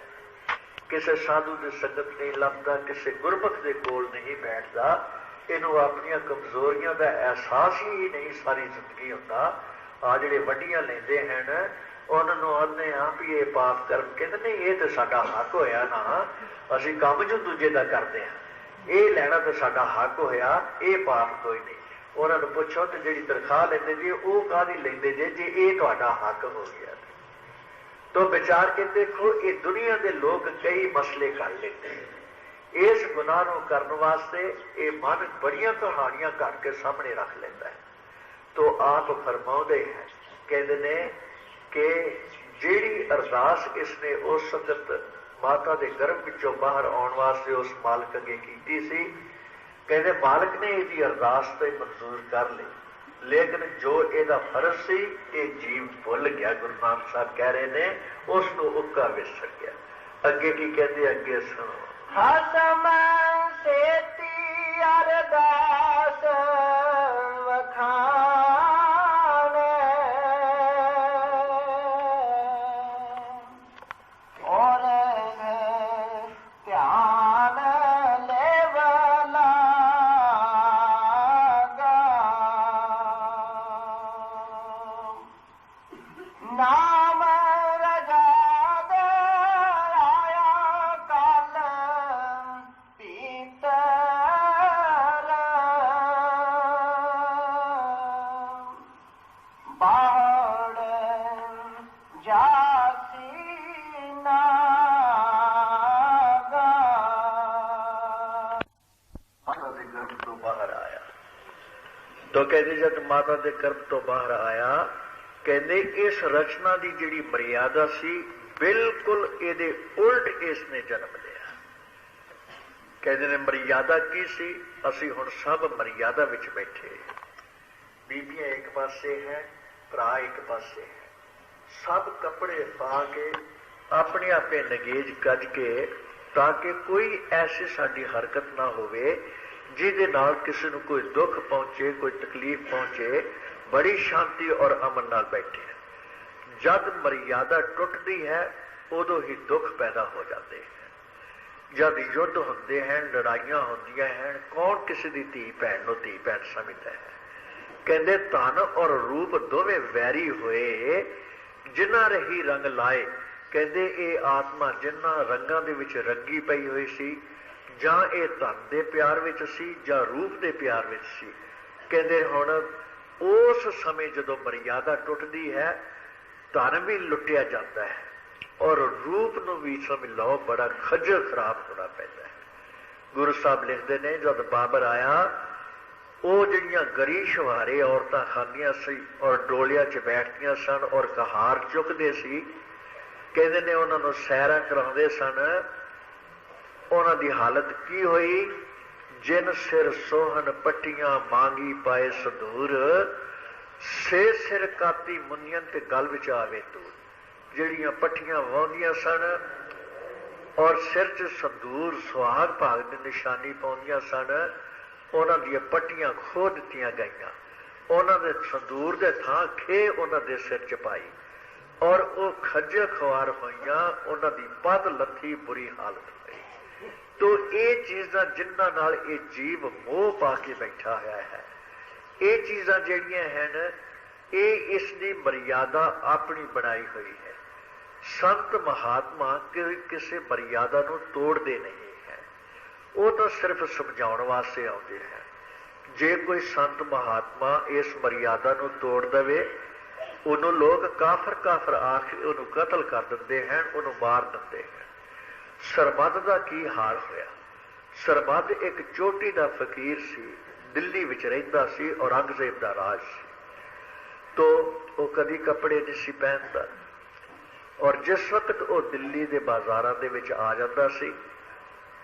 ਕਿਸੇ ਸਾਧੂ ਦੀ ਸੰਗਤ ਨਹੀਂ ਲੱਭਦਾ, ਕਿਸੇ ਗੁਰਮੁਖ ਦੇ ਕੋਲ ਨਹੀਂ ਬੈਠਦਾ, ਇਹਨੂੰ ਆਪਣੀਆਂ ਕਮਜ਼ੋਰੀਆਂ ਦਾ ਅਹਿਸਾਸ ਹੀ ਨਹੀਂ ਸਾਰੀ ਜ਼ਿੰਦਗੀ ਹੁੰਦਾ। ਆ ਜਿਹੜੇ ਵੱਡੀਆਂ ਲੈਂਦੇ ਹਨ ਉਹਨਾਂ ਨੂੰ ਆਉਂਦੇ ਹਾਂ ਵੀ ਇਹ ਪਾਪ ਕਰਮ, ਕਹਿੰਦੇ ਨਹੀਂ ਇਹ ਤਾਂ ਸਾਡਾ ਹੱਕ ਹੋਇਆ ਨਾ, ਅਸੀਂ ਕੰਮ ਜੋ ਦੂਜੇ ਦਾ ਕਰਦੇ ਹਾਂ, ਇਹ ਲੈਣਾ ਤਾਂ ਸਾਡਾ ਹੱਕ ਹੋਇਆ, ਇਹ ਪਾਪ ਕੋਈ ਨਹੀਂ। ਉਹਨਾਂ ਨੂੰ ਪੁੱਛੋ ਤੇ ਜਿਹੜੀ ਤਨਖਾਹ ਲੈਂਦੇ ਜੀ ਉਹ ਕਾਹਦੀ ਲੈਂਦੇ ਜੇ ਇਹ ਤੁਹਾਡਾ ਹੱਕ ਹੋ ਗਿਆ। ਤੋ ਵਿਚਾਰ ਕੇ ਦੇਖੋ, ਇਹ ਦੁਨੀਆ ਦੇ ਲੋਕ ਕਈ ਮਸਲੇ ਕਰ ਲੈਂਦੇ। ਇਸ ਗੁਨਾਹ ਨੂੰ ਕਰਨ ਵਾਸਤੇ ਇਹ ਮਨ ਬੜੀਆਂ ਕਹਾਣੀਆਂ ਘੜ ਕੇ ਸਾਹਮਣੇ ਰੱਖ ਲੈਂਦਾ ਹੈ। ਤੋ ਆਪ ਫਰਮਾਉਂਦੇ ਹੈ, ਕਹਿੰਦੇ ਨੇ ਕਿ ਜਿਹੜੀ ਅਰਦਾਸ ਇਸਨੇ ਉਸ ਵਕਤ ਮਾਤਾ ਦੇ ਗਰਭ ਵਿੱਚੋਂ ਬਾਹਰ ਆਉਣ ਵਾਸਤੇ ਉਸ ਮਾਲਕ ਅੱਗੇ ਕੀਤੀ ਸੀ, ਕਹਿੰਦੇ ਮਾਲਕ ਨੇ ਇਹਦੀ ਅਰਦਾਸ ਤੇ ਮਨਜ਼ੂਰ ਕਰ ਲਈ, ਲੇਕਿਨ ਜੋ ਇਹਦਾ ਫਰਜ਼ ਸੀ ਇਹ ਜੀਵ ਭੁੱਲ ਗਿਆ। ਗੁਰੂ ਨਾਨਕ ਸਾਹਿਬ ਕਹਿ ਰਹੇ ਨੇ ਉਸ ਨੂੰ ਉੱਕਾ ਵਿਸਰ ਗਿਆ। ਅੱਗੇ ਕੀ ਕਹਿੰਦੇ, ਅੱਗੇ ਸੁਣੋ। ਹਸਮ ਸੇਤੀ ਅਰਦਾਸ ਵਖਾਣੇ, ਔਰ ਧਿਆਨ ਲੈਵਲਾ ਨਾਮ ਰਜਾਦ ਆਇਆ ਕਲ ਪੀਤਰ, ਬਾੜ ਜਾਸੀ ਨਾਗਾ। ਮਾਤਾ ਦੇ ਗਰਭ ਤੋਂ ਬਾਹਰ ਆਇਆ, ਤਾਂ ਕਹਿੰਦੇ ਜਦ ਮਾਤਾ ਦੇ ਗਰਭ ਤੋਂ ਬਾਹਰ ਆਇਆ, ਕਹਿੰਦੇ ਇਸ ਰਚਨਾ ਦੀ ਜਿਹੜੀ ਮਰਿਆਦਾ ਸੀ ਬਿਲਕੁਲ ਇਹਦੇ ਉਲਟ ਇਸਨੇ ਜਨਮ ਲਿਆ। ਕਹਿੰਦੇ ਨੇ ਮਰਿਆਦਾ ਕੀ ਸੀ? ਅਸੀਂ ਹੁਣ ਸਭ ਮਰਿਆਦਾ ਵਿੱਚ ਬੈਠੇ, ਬੀਬੀਆਂ ਇੱਕ ਪਾਸੇ ਹੈ, ਭਰਾ ਇੱਕ ਪਾਸੇ ਹੈ, ਸਭ ਕੱਪੜੇ ਪਾ ਕੇ ਆਪਣੇ ਆਪੇ ਨਗੇਜ ਕੱਜ ਕੇ, ਤਾਂ ਕਿ ਕੋਈ ਐਸੀ ਸਾਡੀ ਹਰਕਤ ਨਾ ਹੋਵੇ ਜਿਹਦੇ ਨਾਲ ਕਿਸੇ ਨੂੰ ਕੋਈ ਦੁੱਖ ਪਹੁੰਚੇ, ਕੋਈ ਤਕਲੀਫ ਪਹੁੰਚੇ। ਬੜੀ ਸ਼ਾਂਤੀ ਔਰ ਅਮਨ ਨਾਲ ਬੈਠੇ। ਜਦ ਮਰਿਆਦਾ ਟੁੱਟਦੀ ਹੈ ਉਦੋਂ ਹੀ ਦੁੱਖ ਪੈਦਾ ਹੋ ਜਾਂਦੇ ਹਨ। ਜਦ ਯੁੱਧ ਹੁੰਦੇ ਹਨ, ਲੜਾਈਆਂ ਹੁੰਦੀਆਂ ਹਨ, ਕੌਣ ਕਿਸੇ ਦੀ ਧੀ ਭੈਣ ਨੂੰ ਧੀ ਭੈਣ ਸਮਝਦਾ ਹੈ? ਕਹਿੰਦੇ ਧਨ ਔਰ ਰੂਪ ਦੋਵੇਂ ਵੈਰੀ ਹੋਏ, ਜਿਨ੍ਹਾਂ ਰਹੀ ਰੰਗ ਲਾਏ। ਕਹਿੰਦੇ ਇਹ ਆਤਮਾ ਜਿਨ੍ਹਾਂ ਰੰਗਾਂ ਦੇ ਵਿੱਚ ਰੰਗੀ ਪਈ ਹੋਈ ਸੀ, ਜਾਂ ਇਹ ਧਨ ਦੇ ਪਿਆਰ ਵਿੱਚ ਸੀ ਜਾਂ ਰੂਪ ਦੇ ਪਿਆਰ ਵਿੱਚ ਸੀ। ਕਹਿੰਦੇ ਹੁਣ ਉਸ ਸਮੇਂ ਜਦੋਂ ਮਰਿਆਦਾ ਟੁੱਟਦੀ ਹੈ, ਧਨ ਵੀ ਲੁੱਟਿਆ ਜਾਂਦਾ ਹੈ ਔਰ ਰੂਪ ਨੂੰ ਵੀ ਸਮਝ ਲਓ ਬੜਾ ਖੱਜਲ ਖਰਾਬ ਹੋਣਾ ਪੈਂਦਾ ਹੈ। ਗੁਰੂ ਸਾਹਿਬ ਲਿਖਦੇ ਨੇ ਜਦ ਬਾਬਰ ਆਇਆ, ਉਹ ਜਿਹੜੀਆਂ ਗਰੀ ਸ਼ਵਾਰੇ ਔਰਤਾਂ ਖਾਂਦੀਆਂ ਸੀ ਔਰ ਡੋਲਿਆਂ 'ਚ ਬੈਠਦੀਆਂ ਸਨ ਔਰ ਕਹਾਰ ਚੁੱਕਦੇ ਸੀ, ਕਹਿੰਦੇ ਨੇ ਉਹਨਾਂ ਨੂੰ ਸੈਰਾਂ ਕਰਾਉਂਦੇ ਸਨ। ਉਹਨਾਂ ਦੀ ਹਾਲਤ ਕੀ ਹੋਈ? ਜਿਨ ਸਿਰ ਸੋਹਣ ਪੱਟੀਆਂ ਮਾਂਗੀ ਪਾਏ ਸੰਧੂਰ, ਸੇ ਸਿਰ ਕਾਤੀ ਮੁਨੀਅਨ ਤੇ ਗਲ ਵਿੱਚ ਆਵੇ ਤੂਰ। ਜਿਹੜੀਆਂ ਪੱਟੀਆਂ ਵਾਉਂਦੀਆਂ ਸਨ ਔਰ ਸਿਰ 'ਚ ਸੰਧੂਰ ਸੁਹਾਗ ਭਾਗ ਦੀ ਨਿਸ਼ਾਨੀ ਪਾਉਂਦੀਆਂ ਸਨ, ਉਹਨਾਂ ਦੀਆਂ ਪੱਟੀਆਂ ਖੋਹ ਦਿੱਤੀਆਂ ਗਈਆਂ। ਉਹਨਾਂ ਦੇ ਸੰਧੂਰ ਦੇ ਥਾਂ ਖੇ ਉਹਨਾਂ ਦੇ ਸਿਰ 'ਚ ਪਾਈ ਔਰ ਉਹ ਖੱਜਲ ਖੁਆਰ ਹੋਈਆਂ, ਉਹਨਾਂ ਦੀ ਪੱਤ ਲੱਥੀ, ਬੁਰੀ ਹਾਲਤ ਹੋਈ। ਤੋ ਇਹ ਚੀਜ਼ਾਂ ਜਿਨ੍ਹਾਂ ਨਾਲ ਇਹ ਜੀਵ ਮੋਹ ਪਾ ਕੇ ਬੈਠਾ ਹੋਇਆ ਹੈ, ਇਹ ਚੀਜ਼ਾਂ ਜਿਹੜੀਆਂ ਹਨ ਇਹ ਇਸ ਦੀ ਮਰਿਆਦਾ ਆਪਣੀ ਬਣਾਈ ਹੋਈ ਹੈ। ਸੰਤ ਮਹਾਤਮਾ ਕਿਸੇ ਮਰਿਆਦਾ ਨੂੰ ਤੋੜਦੇ ਨਹੀਂ ਹੈ, ਉਹ ਤਾਂ ਸਿਰਫ ਸਮਝਾਉਣ ਵਾਸਤੇ ਆਉਂਦੇ ਹੈ। ਜੇ ਕੋਈ ਸੰਤ ਮਹਾਤਮਾ ਇਸ ਮਰਿਆਦਾ ਨੂੰ ਤੋੜ ਦੇਵੇ, ਉਹਨੂੰ ਲੋਕ ਕਾਫਰ ਆਖ ਕੇ ਉਹਨੂੰ ਕਤਲ ਕਰ ਦਿੰਦੇ ਹਨ, ਉਹਨੂੰ ਮਾਰ ਦਿੰਦੇ ਹਨ। ਸਰਬੱਤ ਦਾ ਕੀ ਹਾਲ ਹੋਇਆ? ਸਰਬੱਤ ਇੱਕ ਚੋਟੀ ਦਾ ਫਕੀਰ ਸੀ, ਦਿੱਲੀ ਵਿੱਚ ਰਹਿੰਦਾ ਸੀ, ਔਰੰਗਜ਼ੇਬ ਦਾ ਰਾਜ ਸੀ। ਤੋ ਉਹ ਕਦੀ ਕੱਪੜੇ ਨਹੀਂ ਸੀ ਪਹਿਨਦਾ ਔਰ ਜਿਸ ਵਕਤ ਉਹ ਦਿੱਲੀ ਦੇ ਬਾਜ਼ਾਰਾਂ ਦੇ ਵਿੱਚ ਆ ਜਾਂਦਾ ਸੀ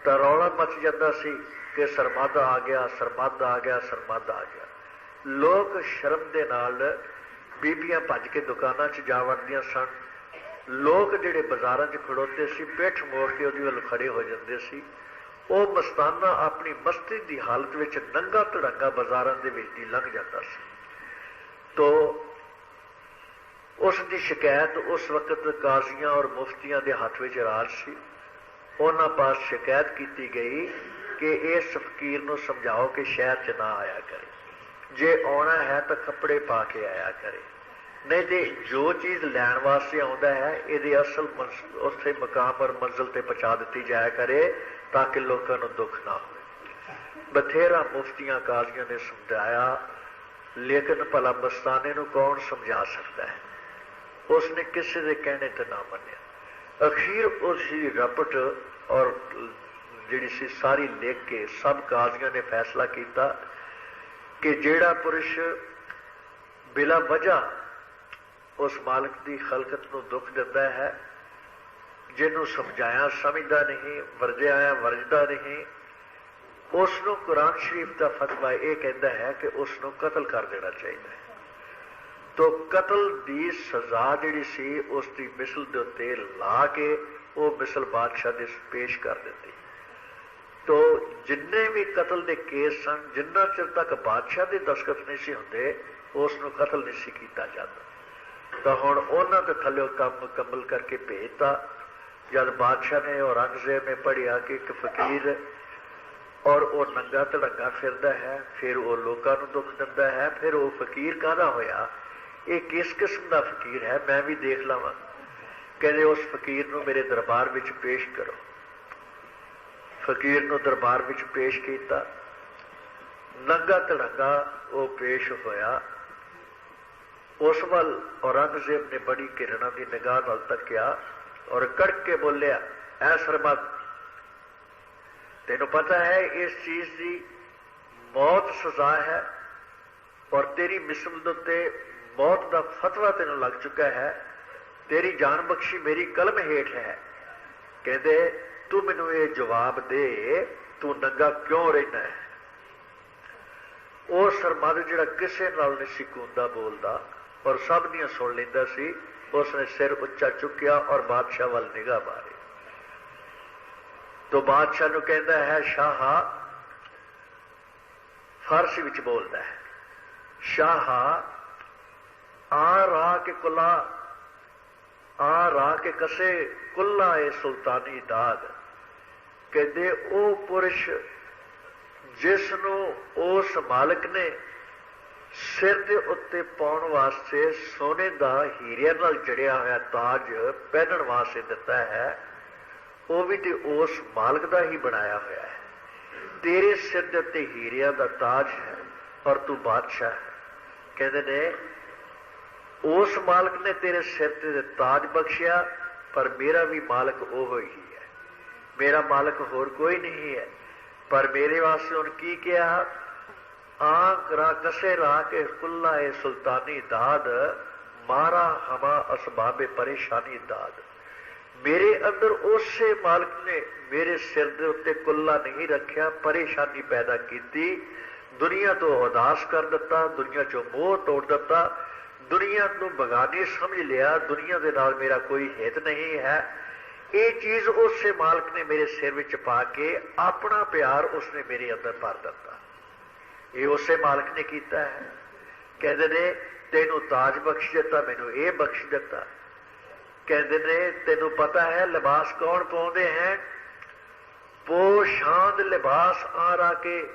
ਤਾਂ ਰੌਲਾ ਮਚ ਜਾਂਦਾ ਸੀ ਕਿ ਸਰਬੱਤ ਆ ਗਿਆ, ਸਰਬੱਤ ਆ ਗਿਆ, ਸਰਬੱਤ ਆ ਗਿਆ। ਲੋਕ ਸ਼ਰਮ ਦੇ ਨਾਲ ਬੀਬੀਆਂ ਭੱਜ ਕੇ ਦੁਕਾਨਾਂ 'ਚ ਜਾ ਵੜਦੀਆਂ ਸਨ। ਲੋਕ ਜਿਹੜੇ ਬਾਜ਼ਾਰਾਂ 'ਚ ਖੜੋਤੇ ਸੀ, ਪਿੱਠ ਮੋੜ ਕੇ ਉਹਦੇ ਵੱਲ ਖੜੇ ਹੋ ਜਾਂਦੇ ਸੀ। ਉਹ ਮਸਤਾਨਾ ਆਪਣੀ ਮਸਤੀ ਦੀ ਹਾਲਤ ਵਿੱਚ ਨੰਗਾ ਧੜੰਗਾ ਬਾਜ਼ਾਰਾਂ ਦੇ ਵਿੱਚ ਦੀ ਲੰਘ ਜਾਂਦਾ ਸੀ। ਤੋ ਉਸ ਦੀ ਸ਼ਿਕਾਇਤ ਉਸ ਵਕਤ ਕਾਜ਼ੀਆਂ ਔਰ ਮੁਫਤੀਆਂ ਦੇ ਹੱਥ ਵਿੱਚ ਰਾਜ ਸੀ। ਉਹਨਾਂ ਪਾਸ ਸ਼ਿਕਾਇਤ ਕੀਤੀ ਗਈ ਕਿ ਇਸ ਫਕੀਰ ਨੂੰ ਸਮਝਾਓ ਕਿ ਸ਼ਹਿਰ 'ਚ ਨਾ ਆਇਆ ਕਰੇ, ਜੇ ਆਉਣਾ ਹੈ ਤਾਂ ਕੱਪੜੇ ਪਾ ਕੇ ਆਇਆ ਕਰੇ, ਨਹੀਂ ਤੇ ਜੋ ਚੀਜ਼ ਲੈਣ ਵਾਸਤੇ ਆਉਂਦਾ ਹੈ ਇਹਦੀ ਅਸਲ ਉੱਥੇ ਮਕਾਮ ਔਰ ਮੰਜ਼ਿਲ ਤੇ ਪਹੁੰਚਾ ਦਿੱਤੀ ਜਾਇਆ ਕਰੇ ਤਾਂ ਕਿ ਲੋਕਾਂ ਨੂੰ ਦੁੱਖ ਨਾ ਹੋਵੇ। ਬਥੇਰਾ ਮੁਫਤੀਆਂ ਕਾਜ਼ੀਆਂ ਨੇ ਸਮਝਾਇਆ, ਲੇਕਿਨ ਭਲਾ ਮਸਤਾਨੇ ਨੂੰ ਕੌਣ ਸਮਝਾ ਸਕਦਾ ਹੈ? ਉਸਨੇ ਕਿਸੇ ਦੇ ਕਹਿਣੇ ਤੇ ਨਾ ਮੰਨਿਆ। ਅਖੀਰ ਉਸਦੀ ਰਪਟ ਔਰ ਜਿਹੜੀ ਸੀ ਸਾਰੀ ਲਿਖ ਕੇ ਸਭ ਕਾਜ਼ੀਆਂ ਨੇ ਫੈਸਲਾ ਕੀਤਾ ਕਿ ਜਿਹੜਾ ਪੁਰਸ਼ ਬਿਲਾ ਵਜ੍ਹਾ ਉਸ ਮਾਲਕ ਦੀ ਖਲਕਤ ਨੂੰ ਦੁੱਖ ਦਿੰਦਾ ਹੈ, ਜਿਹਨੂੰ ਸਮਝਾਇਆ ਸਮਝਦਾ ਨਹੀਂ, ਵਰਜਿਆ ਵਰਜਦਾ ਨਹੀਂ, ਉਸ ਨੂੰ ਕੁਰਾਨ ਸ਼ਰੀਫ ਦਾ ਫਤਵਾ ਇਹ ਕਹਿੰਦਾ ਹੈ ਕਿ ਉਸ ਨੂੰ ਕਤਲ ਕਰ ਦੇਣਾ ਚਾਹੀਦਾ ਹੈ। ਤੋ ਕਤਲ ਦੀ ਸਜ਼ਾ ਜਿਹੜੀ ਸੀ ਉਸ ਦੀ ਮਿਸਲ ਦੇ ਉੱਤੇ ਲਾ ਕੇ ਉਹ ਮਿਸਲ ਬਾਦਸ਼ਾਹ ਦੇ ਪੇਸ਼ ਕਰ ਦਿੱਤੀ। ਤੋ ਜਿੰਨੇ ਵੀ ਕਤਲ ਦੇ ਕੇਸ ਸਨ, ਜਿੰਨਾ ਚਿਰ ਤੱਕ ਬਾਦਸ਼ਾਹ ਦੇ ਦਸਤਖਤ ਨਹੀਂ ਸੀ ਹੁੰਦੇ ਉਸ ਨੂੰ ਕਤਲ ਨਹੀਂ ਸੀ ਕੀਤਾ ਜਾਂਦਾ। ਤਾਂ ਹੁਣ ਉਹਨਾਂ ਦੇ ਥੱਲੇ ਕੰਮ ਮੁਕੰਮਲ ਕਰਕੇ ਭੇਜਤਾ। ਜਦ ਬਾਦਸ਼ਾਹ ਨੇ ਔਰੰਗਜ਼ੇਬ ਨੇ ਪੜ੍ਹਿਆ ਕਿ ਇੱਕ ਫਕੀਰ ਔਰ ਉਹ ਨੰਗਾ ਧੜੰਗਾ ਫਿਰਦਾ ਹੈ, ਫਿਰ ਉਹ ਲੋਕਾਂ ਨੂੰ ਦੁੱਖ ਦਿੰਦਾ ਹੈ, ਫਿਰ ਉਹ ਫਕੀਰ ਕਾਹਦਾ ਹੋਇਆ, ਇਹ ਕਿਸ ਕਿਸਮ ਦਾ ਫਕੀਰ ਹੈ, ਮੈਂ ਵੀ ਦੇਖ ਲਵਾਂ। ਕਹਿੰਦੇ ਉਸ ਫਕੀਰ ਨੂੰ ਮੇਰੇ ਦਰਬਾਰ ਵਿੱਚ ਪੇਸ਼ ਕਰੋ। ਫਕੀਰ ਨੂੰ ਦਰਬਾਰ ਵਿੱਚ ਪੇਸ਼ ਕੀਤਾ। ਨੰਗਾ ਧੜੰਗਾ ਉਹ ਪੇਸ਼ ਹੋਇਆ। ਉਸ ਵੱਲ ਔਰੰਗਜ਼ੇਬ ਨੇ ਬੜੀ ਘਿਰਣਾ ਦੀ ਨਿਗਾਹ ਨਾਲ ਤੱਕਿਆ ਔਰ ਕੜਕ ਕੇ ਬੋਲਿਆ, ਐ ਸਰਬੱਤ, ਤੈਨੂੰ ਪਤਾ ਹੈ ਇਸ ਚੀਜ਼ ਦੀ ਮੌਤ ਸਜ਼ਾ ਹੈ ਔਰ ਤੇਰੀ ਮਿਸਲ ਦੇ ਉੱਤੇ ਮੌਤ ਦਾ ਫਤਵਾ ਤੈਨੂੰ ਲੱਗ ਚੁੱਕਾ ਹੈ, ਤੇਰੀ ਜਾਨ ਬਖਸ਼ੀ ਮੇਰੀ ਕਲਮ ਹੇਠ ਹੈ। ਕਹਿੰਦੇ ਤੂੰ ਮੈਨੂੰ ਇਹ ਜਵਾਬ ਦੇ, ਤੂੰ ਨੰਗਾ ਕਿਉਂ ਰਹਿਣਾ ਹੈ? ਉਹ ਸਰਮਦ ਜਿਹੜਾ ਕਿਸੇ ਨਾਲ ਨਹੀਂ ਸੀ ਕੂੰਦਾ ਬੋਲਦਾ ਔਰ ਸਭ ਦੀਆਂ ਸੁਣ ਲੈਂਦਾ ਸੀ, ਉਸਨੇ ਸਿਰ ਉੱਚਾ ਚੁੱਕਿਆ ਔਰ ਬਾਦਸ਼ਾਹ ਵੱਲ ਨਿਗਾਹ ਮਾਰੀ। ਤੋ ਬਾਦਸ਼ਾਹ ਨੂੰ ਕਹਿੰਦਾ ਹੈ, ਸ਼ਾਹ, ਫਾਰਸੀ ਵਿੱਚ ਬੋਲਦਾ ਹੈ, ਸ਼ਾਹ ਆ ਰਾ ਕੇ ਕੁਲਾ, ਆ ਰਾ ਕੇ ਕਸੇ ਕੁੱਲਾ ਏ ਸੁਲਤਾਨੀ ਦਾਦ। ਕਹਿੰਦੇ ਉਹ ਪੁਰਸ਼ ਜਿਸ ਨੂੰ ਉਸ ਮਾਲਕ ਨੇ ਸਿਰ ਦੇ ਉੱਤੇ ਪਾਉਣ ਵਾਸਤੇ ਸੋਨੇ ਦਾ ਹੀਰਿਆਂ ਨਾਲ ਜੜਿਆ ਹੋਇਆ ਤਾਜ ਪਹਿਨਣ ਵਾਸਤੇ ਦਿੱਤਾ ਹੈ, ਉਹ ਵੀ ਤੇ ਉਸ ਮਾਲਕ ਦਾ ਹੀ ਬਣਾਇਆ ਹੋਇਆ ਹੈ। ਤੇਰੇ ਸਿਰ ਦੇ ਉੱਤੇ ਹੀਰਿਆਂ ਦਾ ਤਾਜ ਹੈ ਔਰ ਤੂੰ ਬਾਦਸ਼ਾਹ ਹੈ। ਕਹਿੰਦੇ ਨੇ ਉਸ ਮਾਲਕ ਨੇ ਤੇਰੇ ਸਿਰ ਤੇ ਤਾਜ ਬਖਸ਼ਿਆ, ਪਰ ਮੇਰਾ ਵੀ ਮਾਲਕ ਉਹ ਹੀ ਹੈ, ਮੇਰਾ ਮਾਲਕ ਹੋਰ ਕੋਈ ਨਹੀਂ ਹੈ। ਪਰ ਮੇਰੇ ਵਾਸਤੇ ਹੁਣ ਕੀ ਕਿਹਾ, ਆਂਖ ਰਾ ਕਸੇ ਰਾ ਕੇ ਕੁੱਲਾ ਏ ਸੁਲਤਾਨੀ ਦਾਦ, ਮਾਰਾ ਹਮਾ ਅਸਬਾਬੇ ਪਰੇਸ਼ਾਨੀ ਦਾਦ। ਮੇਰੇ ਅੰਦਰ ਉਸੇ ਮਾਲਕ ਨੇ ਮੇਰੇ ਸਿਰ ਦੇ ਉੱਤੇ ਕੁੱਲਾ ਨਹੀਂ ਰੱਖਿਆ, ਪਰੇਸ਼ਾਨੀ ਪੈਦਾ ਕੀਤੀ, ਦੁਨੀਆ ਤੋਂ ਉਦਾਸ ਕਰ ਦਿੱਤਾ, ਦੁਨੀਆ ਚੋਂ ਮੋਹ ਤੋੜ ਦਿੱਤਾ, ਦੁਨੀਆ ਨੂੰ ਬਗਾਨੀ ਸਮਝ ਲਿਆ, ਦੁਨੀਆ ਦੇ ਨਾਲ ਮੇਰਾ ਕੋਈ ਹਿੱਤ ਨਹੀਂ ਹੈ। ਇਹ ਚੀਜ਼ ਉਸੇ ਮਾਲਕ ਨੇ ਮੇਰੇ ਸਿਰ ਵਿੱਚ ਪਾ ਕੇ ਆਪਣਾ ਪਿਆਰ ਉਸਨੇ ਮੇਰੇ ਅੰਦਰ ਭਰ ਦਿੱਤਾ। ਇਹ ਉਸੇ ਮਾਲਕ ਨੇ ਕੀਤਾ ਹੈ। ਕਹਿੰਦੇ ਨੇ ਤੈਨੂੰ ਤਾਜ ਬਖਸ਼ ਦਿੱਤਾ, ਮੈਨੂੰ ਇਹ ਬਖਸ਼ ਦਿੱਤਾ। ਕਹਿੰਦੇ ਨੇ ਤੈਨੂੰ ਪਤਾ ਹੈ ਲਿਬਾਸ ਕੌਣ ਪਾਉਂਦੇ ਹੈ, ਪੋਸ਼ਾਂਦ ਲਿਬਾਸ ਆ ਰਾ ਕੇ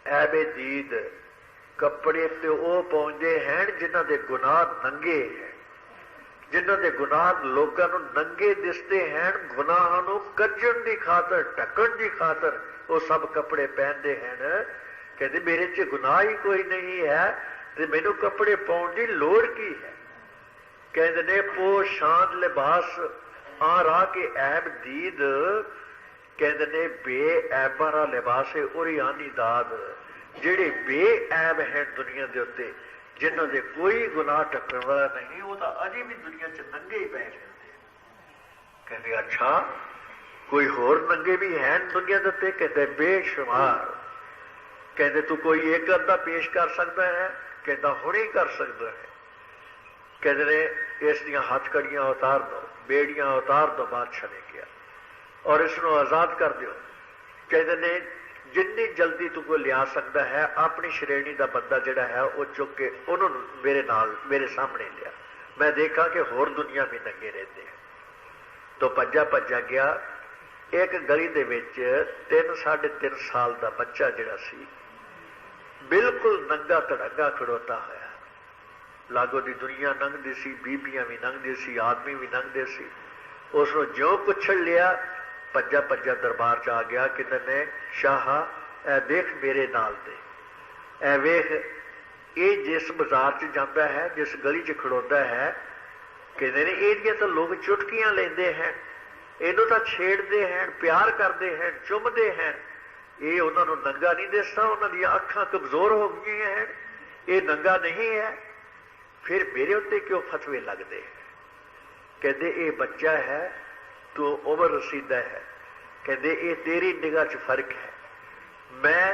ਐਬੇ ਦੀਦ, ਕੱਪੜੇ ਤੇ ਉਹ ਪਾਉਂਦੇ ਹਨ ਜਿਨ੍ਹਾਂ ਦੇ ਗੁਨਾਹ ਨੰਗੇ ਹੈ, ਜਿਨ੍ਹਾਂ ਦੇ ਗੁਨਾਹ ਲੋਕਾਂ ਨੂੰ ਨੰਗੇ ਦਿਸਦੇ ਹਨ, ਗੁਨਾਹਾਂ ਨੂੰ ਕੱਜਣ ਦੀ ਖਾਤਰ, ਢੱਕਣ ਦੀ ਖਾਤਰ ਉਹ ਸਭ ਕੱਪੜੇ ਪਹਿਨਦੇ ਹਨ। ਕਹਿੰਦੇ ਮੇਰੇ 'ਚ ਗੁਨਾਹ ਹੀ ਕੋਈ ਨਹੀਂ ਹੈ ਤੇ ਮੈਨੂੰ ਕੱਪੜੇ ਪਾਉਣ ਦੀ ਲੋੜ ਕੀ ਹੈ। ਕਹਿੰਦੇ ਨੇ ਪੋਸ਼ਾਂਦ ਲਿਬਾਸ ਆ ਰਾ ਕੇ ਐਬ ਦੀਦ, ਕਹਿੰਦੇ ਨੇ ਬੇਐਬਾਂ ਦਾ ਲਿਬਾਸ ਹੈ ਉਰਿਆਨੀ ਦਾਦ। ਜਿਹੜੇ ਬੇਐਬ ਹੈ ਦੁਨੀਆ ਦੇ ਉੱਤੇ, ਜਿਨ੍ਹਾਂ ਦੇ ਕੋਈ ਗੁਨਾਹ ਢੱਕਣ ਵਾਲਾ ਨਹੀਂ, ਉਹ ਤਾਂ ਅਜੇ ਵੀ ਦੁਨੀਆ 'ਚ ਨੰਗੇ ਹੀ ਪੈ ਜਾਂਦੇ। ਕਹਿੰਦੇ ਅੱਛਾ ਕੋਈ ਹੋਰ ਨੰਗੇ ਵੀ ਹੈ ਦੁਨੀਆ ਦੇ ਉੱਤੇ? ਕਹਿੰਦੇ ਬੇਸ਼ੁਮਾਰ। ਕਹਿੰਦੇ ਤੂੰ ਕੋਈ ਇੱਕ ਅੱਧਾ ਪੇਸ਼ ਕਰ ਸਕਦਾ ਹੈ? ਕਹਿੰਦਾ ਹੁਣੇ ਕਰ ਸਕਦਾ ਹੈ। ਕਹਿੰਦੇ ਨੇ ਇਸ ਦੀਆਂ ਹੱਥ ਕੜੀਆਂ ਉਤਾਰ ਦੋ, ਬੇੜੀਆਂ ਉਤਾਰ ਦੋ। ਬਾਦਸ਼ਾਹ ਨੇ ਕਿਹਾ और इसनों आजाद कर दियो। कहते ने जिन्नी जल्दी तू कोई लिया सकता है अपनी श्रेणी का बंदा जिहड़ा है वो चुक के उन्होंने मेरे सामने लिया। मैं देखा कि होर दुनिया भी नंगे रहते हैं। तो भज्जा भज्जा गया। एक गली दे विच 3-3.5 साल का बच्चा जिहड़ा सी बिल्कुल नंगा धड़ंगा खड़ोता होया। लागो दी दुनिया लंघदी सी, बीबियां भी लंघदी सी, आदमी भी लंघदे सी। उसनों ज्यों कुछड़ लिया, भज्जा भज्जा दरबार च आ गया। किधर ने शाह ए देख मेरे नाल दे, ए वेख ये जिस बाजार च जाता है, जिस गली च खड़ोता है, कहते ने ये तो लोग चुटकियां लेंदे हैं, इनू तो छेड़ते हैं, प्यार करते हैं, चुमते हैं। ये उन्होंने नंगा नहीं दिसता, उन्होंने अखां कमजोर हो गई हैं, ये नंगा नहीं है। फिर मेरे उत्ते क्यों फतवे लगते हैं? कहते ये बच्चा है, तू उम्र रसीदा है। कहते ये तेरी निगाह च फर्क है। मैं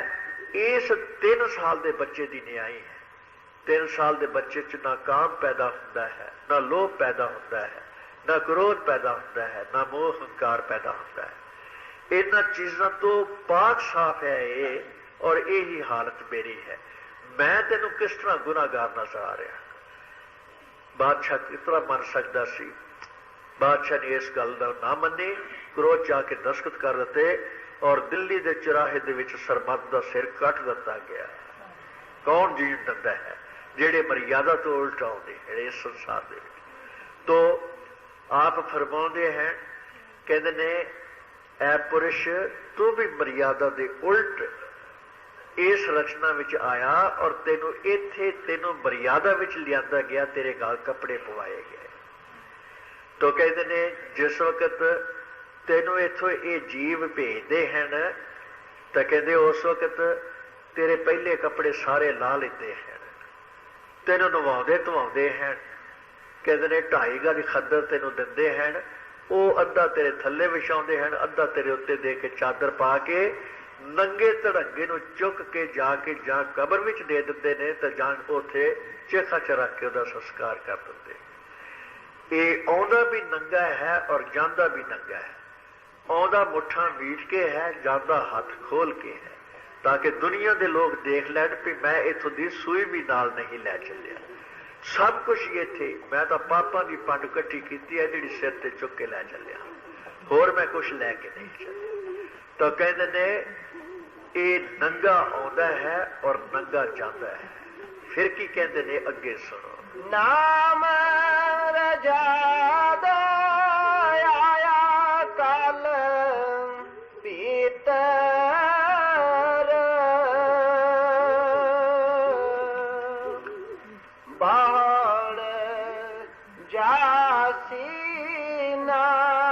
इस 3 साल के बच्चे की न्याई है। 3 साल के बच्चे च ना काम पैदा होता है, ना लोभ पैदा होता है, ना क्रोध पैदा होता है, ना मोह हंकार पैदा होता है। इन चीजों तो पाक साफ है ये, और यही हालत मेरी है। मैं तेनों किस तरह गुनाहगार नजर आ रहा? बादशाह कितना मन सकता सी? बादशाह ने इस गल का ना मनी, क्रोध जाके दस्तखत कर दिते और दिल्ली के चौराहे दे विच सरमद का सिर कट दिता गया। कौन जीवन दिता है जेड़े मर्यादा तो उल्ट आउंदे हैं इस संसार दे विच? तो आप फरमाउंदे हैं, कहते ने ऐ पुरुष तू भी मर्यादा दे उल्ट इस रचना विच आया और तेनों इत्थे तेनों मर्यादा विच लियांदा गया, तेरे गाल कपड़े पवाए गए। तो कहते ने जिस वक्त तेनों इथों ये जीव भेजते हैं तो कहते उस वक्त तेरे पहले कपड़े सारे ला लेते हैं, तेनों नवाउंदे धवाउंदे हैं। कहते ने 2.5 गज खद्दर तेनों दिंदे हैं, वो अद्धा तेरे थल्ले विछाउंदे हैं, अद्धा तेरे उत्ते दे के चादर पा के नंगे धड़ंगे नूं चुक के जाके जां कबर विच दे दिंदे ने ते जां उत्थे चेखा च रख के उहदा संस्कार कर दिंदे। ये आउंदा भी नंगा है और जांदा भी नंगा है। आउंदा मुठ्ठा मीट के है, जांदा हाथ खोल के है, ताकि दुनिया के लोग देख लैन कि मैं इथों दी सूई भी नाल नहीं लै चलिया। सब कुछ ये थे, मैं तो पापा की पंड कट्ठी की है जी सिर ते चुक के लै चलिया, होर मैं कुछ लैके नहीं चलिया। तो कहते ने ये नंगा आउंदा है और नंगा जांदा है। फिर की कहते ने अगे सुनो। नाम रजाद आया कल पीतर बाण जासी नागा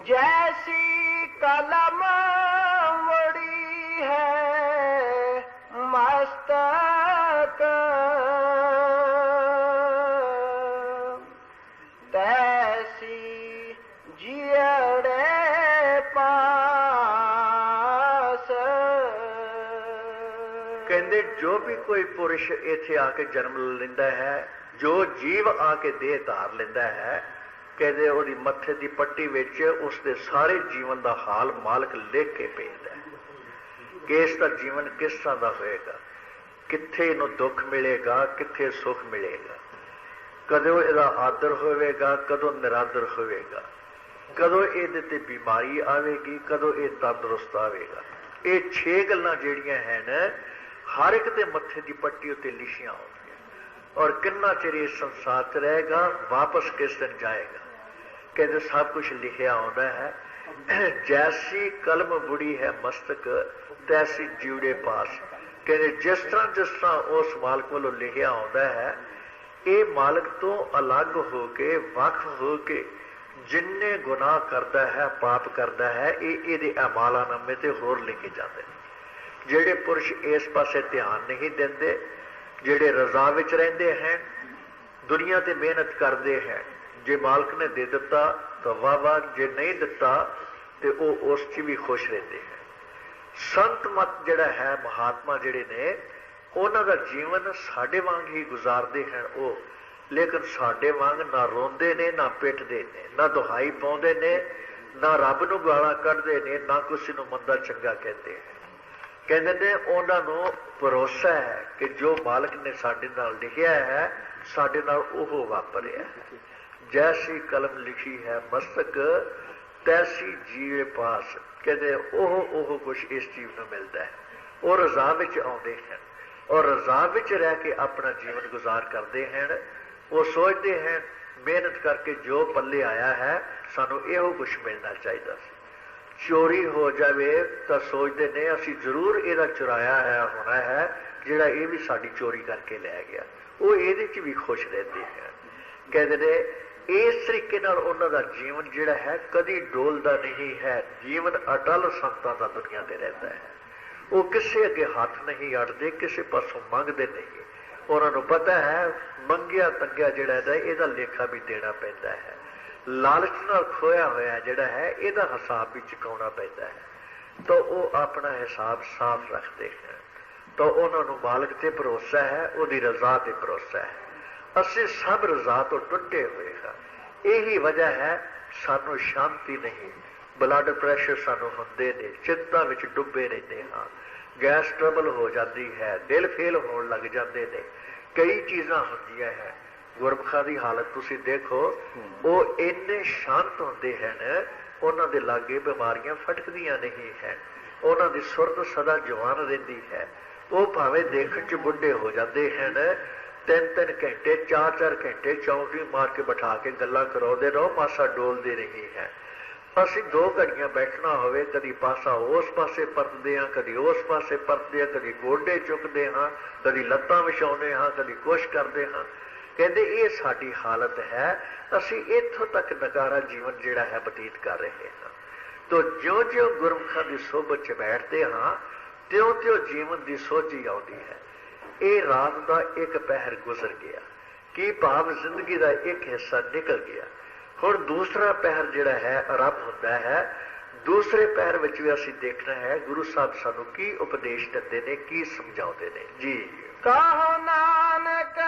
जैसी कलम मस्तक तैसी जियड़े पास। कहते जो भी कोई पुरुष इत्थे आके जन्म लेंदा है, जो जीव आके देह धार लेंदा है, कहते उहदी मत्थे दी पट्टी विच उसके सारे जीवन का हाल मालक लिख के भेजदा है कि इसका जीवन किस तरह का होएगा, कित्थे इनू दुख मिलेगा, कित्थे सुख मिलेगा, कदों इहदा आदर होवेगा, कदों निरादर होवेगा, कदों इहदे ते बीमारी आवेगी, कदों ये तंदुरुस्त आवेगा। ये 6 गल्लां जिहड़ियां हैं हर एक दे मत्थे दी पट्टी उत्ते लिखियां होंदियां, और कितना चिर इस संसार च रहेगा, वापस किस दिन जाएगा, कहते सब कुछ लिखिया होंदा है। जैसी कलम बुड़ी है मस्तक तैसी जीवड़े पास। कहते जिस तरह उस मालक वालों लिखिया होंदा है, ये मालक तो अलग होके वख होके जिन्ने गुनाह करता है, पाप करता है, ये अमालानामे ते होर लिखे जाते हैं। जेड़े पुरुष इस पासे ध्यान नहीं देंदे, जेड़े रजा विच रहिंदे हैं, दुनिया ते मेहनत करते हैं, जे मालक ने दे दिता तो वाह वाह, जे नहीं दिता तो वो उस च भी खुश रहते हैं। संत मत जिहड़ा है, महात्मा जिहड़े ने, उन्हां दा जीवन साडे वांग ही गुजारते हैं। वो लेकिन साडे वांग ना रोंदे ने ना पिटदे ने, ना दुहाई पाउंदे ने, ना रब नूं गालां कढदे ने, ना किसी नूं मंदा चंगा कहते हैं। कहते ने उन्हां नूं भरोसा है कि जो मालिक ने साडे नाल लिखिया है साडे नाल ओह वापरिया है। जैसी कलम लिखी है मस्तक तैसी जीवे पास। कहते ओह कुछ इस जीव नूं मिलता है। वो रज़ा विच आउंदे हैं और रज़ा विच रह के अपना जीवन गुजार करते हैं। वो सोचते हैं मेहनत करके जो पल्ले आया है सानू इहो कुछ मिलना चाहिए। चोरी हो जाए तो सोचते ने असी जरूर इहदा चुराया है होना है जिहड़ा ये भी साडी चोरी करके लै गया। वो इहदे च भी खुश रहते हैं। कहते ने इस तरीके नाल उन्हां दा जीवन जिहड़ा है कदी डोलदा नहीं है। जीवन अटल संतां दा दुनिया ते रहता है। वो किसी अगे हाथ नहीं अड़ते, किसी पासों मंगते नहीं। उन्होंने पता है मंगिया तंगिया जिहड़ा है इहदा लेखा भी देना पैंदा है। लालच नाल खोया होया जिहड़ा है इहदा हिसाब भी चुकाउणा पैंदा है। तो वो अपना हिसाब साफ रखते हैं। तो उन्होंने मालिक ते भरोसा है, उहदी रज़ा ते भरोसा है। असीं सब रज़ा तो टुटे हुए हैं। यही वजह है सानू शांति नहीं, ब्लड प्रैशर सानू हुंदे ने, चिंता विच डुबे रहते हाँ, गैस ट्रबल हो जाती है, दिल फेल होने लग जाते ने, कई चीज़ां हुंदियां है। गुरमुखा की हालत तुसीं देखो, वो इन्ने शांत होंदे हैं, उन्हां दे लागे बीमारियां फटकदियां नहीं है, उन्हां दी सुरत सदा जवान रहिंदी है। वो भावें देखण च बुढ़े हो जाते हैं, 3-3 घंटे 4-4 घंटे चौंकी मार के बैठा के गल्लां कराउंदे रहो, मासा डोलदे नहीं है। असीं 2 घड़ियां बैठना होवे कदी पासा उस पासे परतदे हाँ, कदी उस पासे परतदे हाँ, कदी गोडे चुकदे हाँ, कदी लत्तां विछाउंदे हाँ, कदी कुछ करदे हाँ। कहते ये साडी हालत है। असीं इत्थों तक नकारा जीवन जिहड़ा है बतीत कर रहे हैं। तो ज्यों ज्यों गुरमुखां दी सोबत च बैठते हाँ त्यों त्यों जीवन की सोझी आउंदी है। ये रात का एक पहर गुजर गया, की भाव जिंदगी का एक हिस्सा निकल गया। हुण दूसरा पहर जिहड़ा है आरंभ होंदा है। दूसरे पहर विच भी असीं देखना है गुरु साहब सानू की उपदेश दिंदे ने, की समझाउंदे ने। जी कहो नानक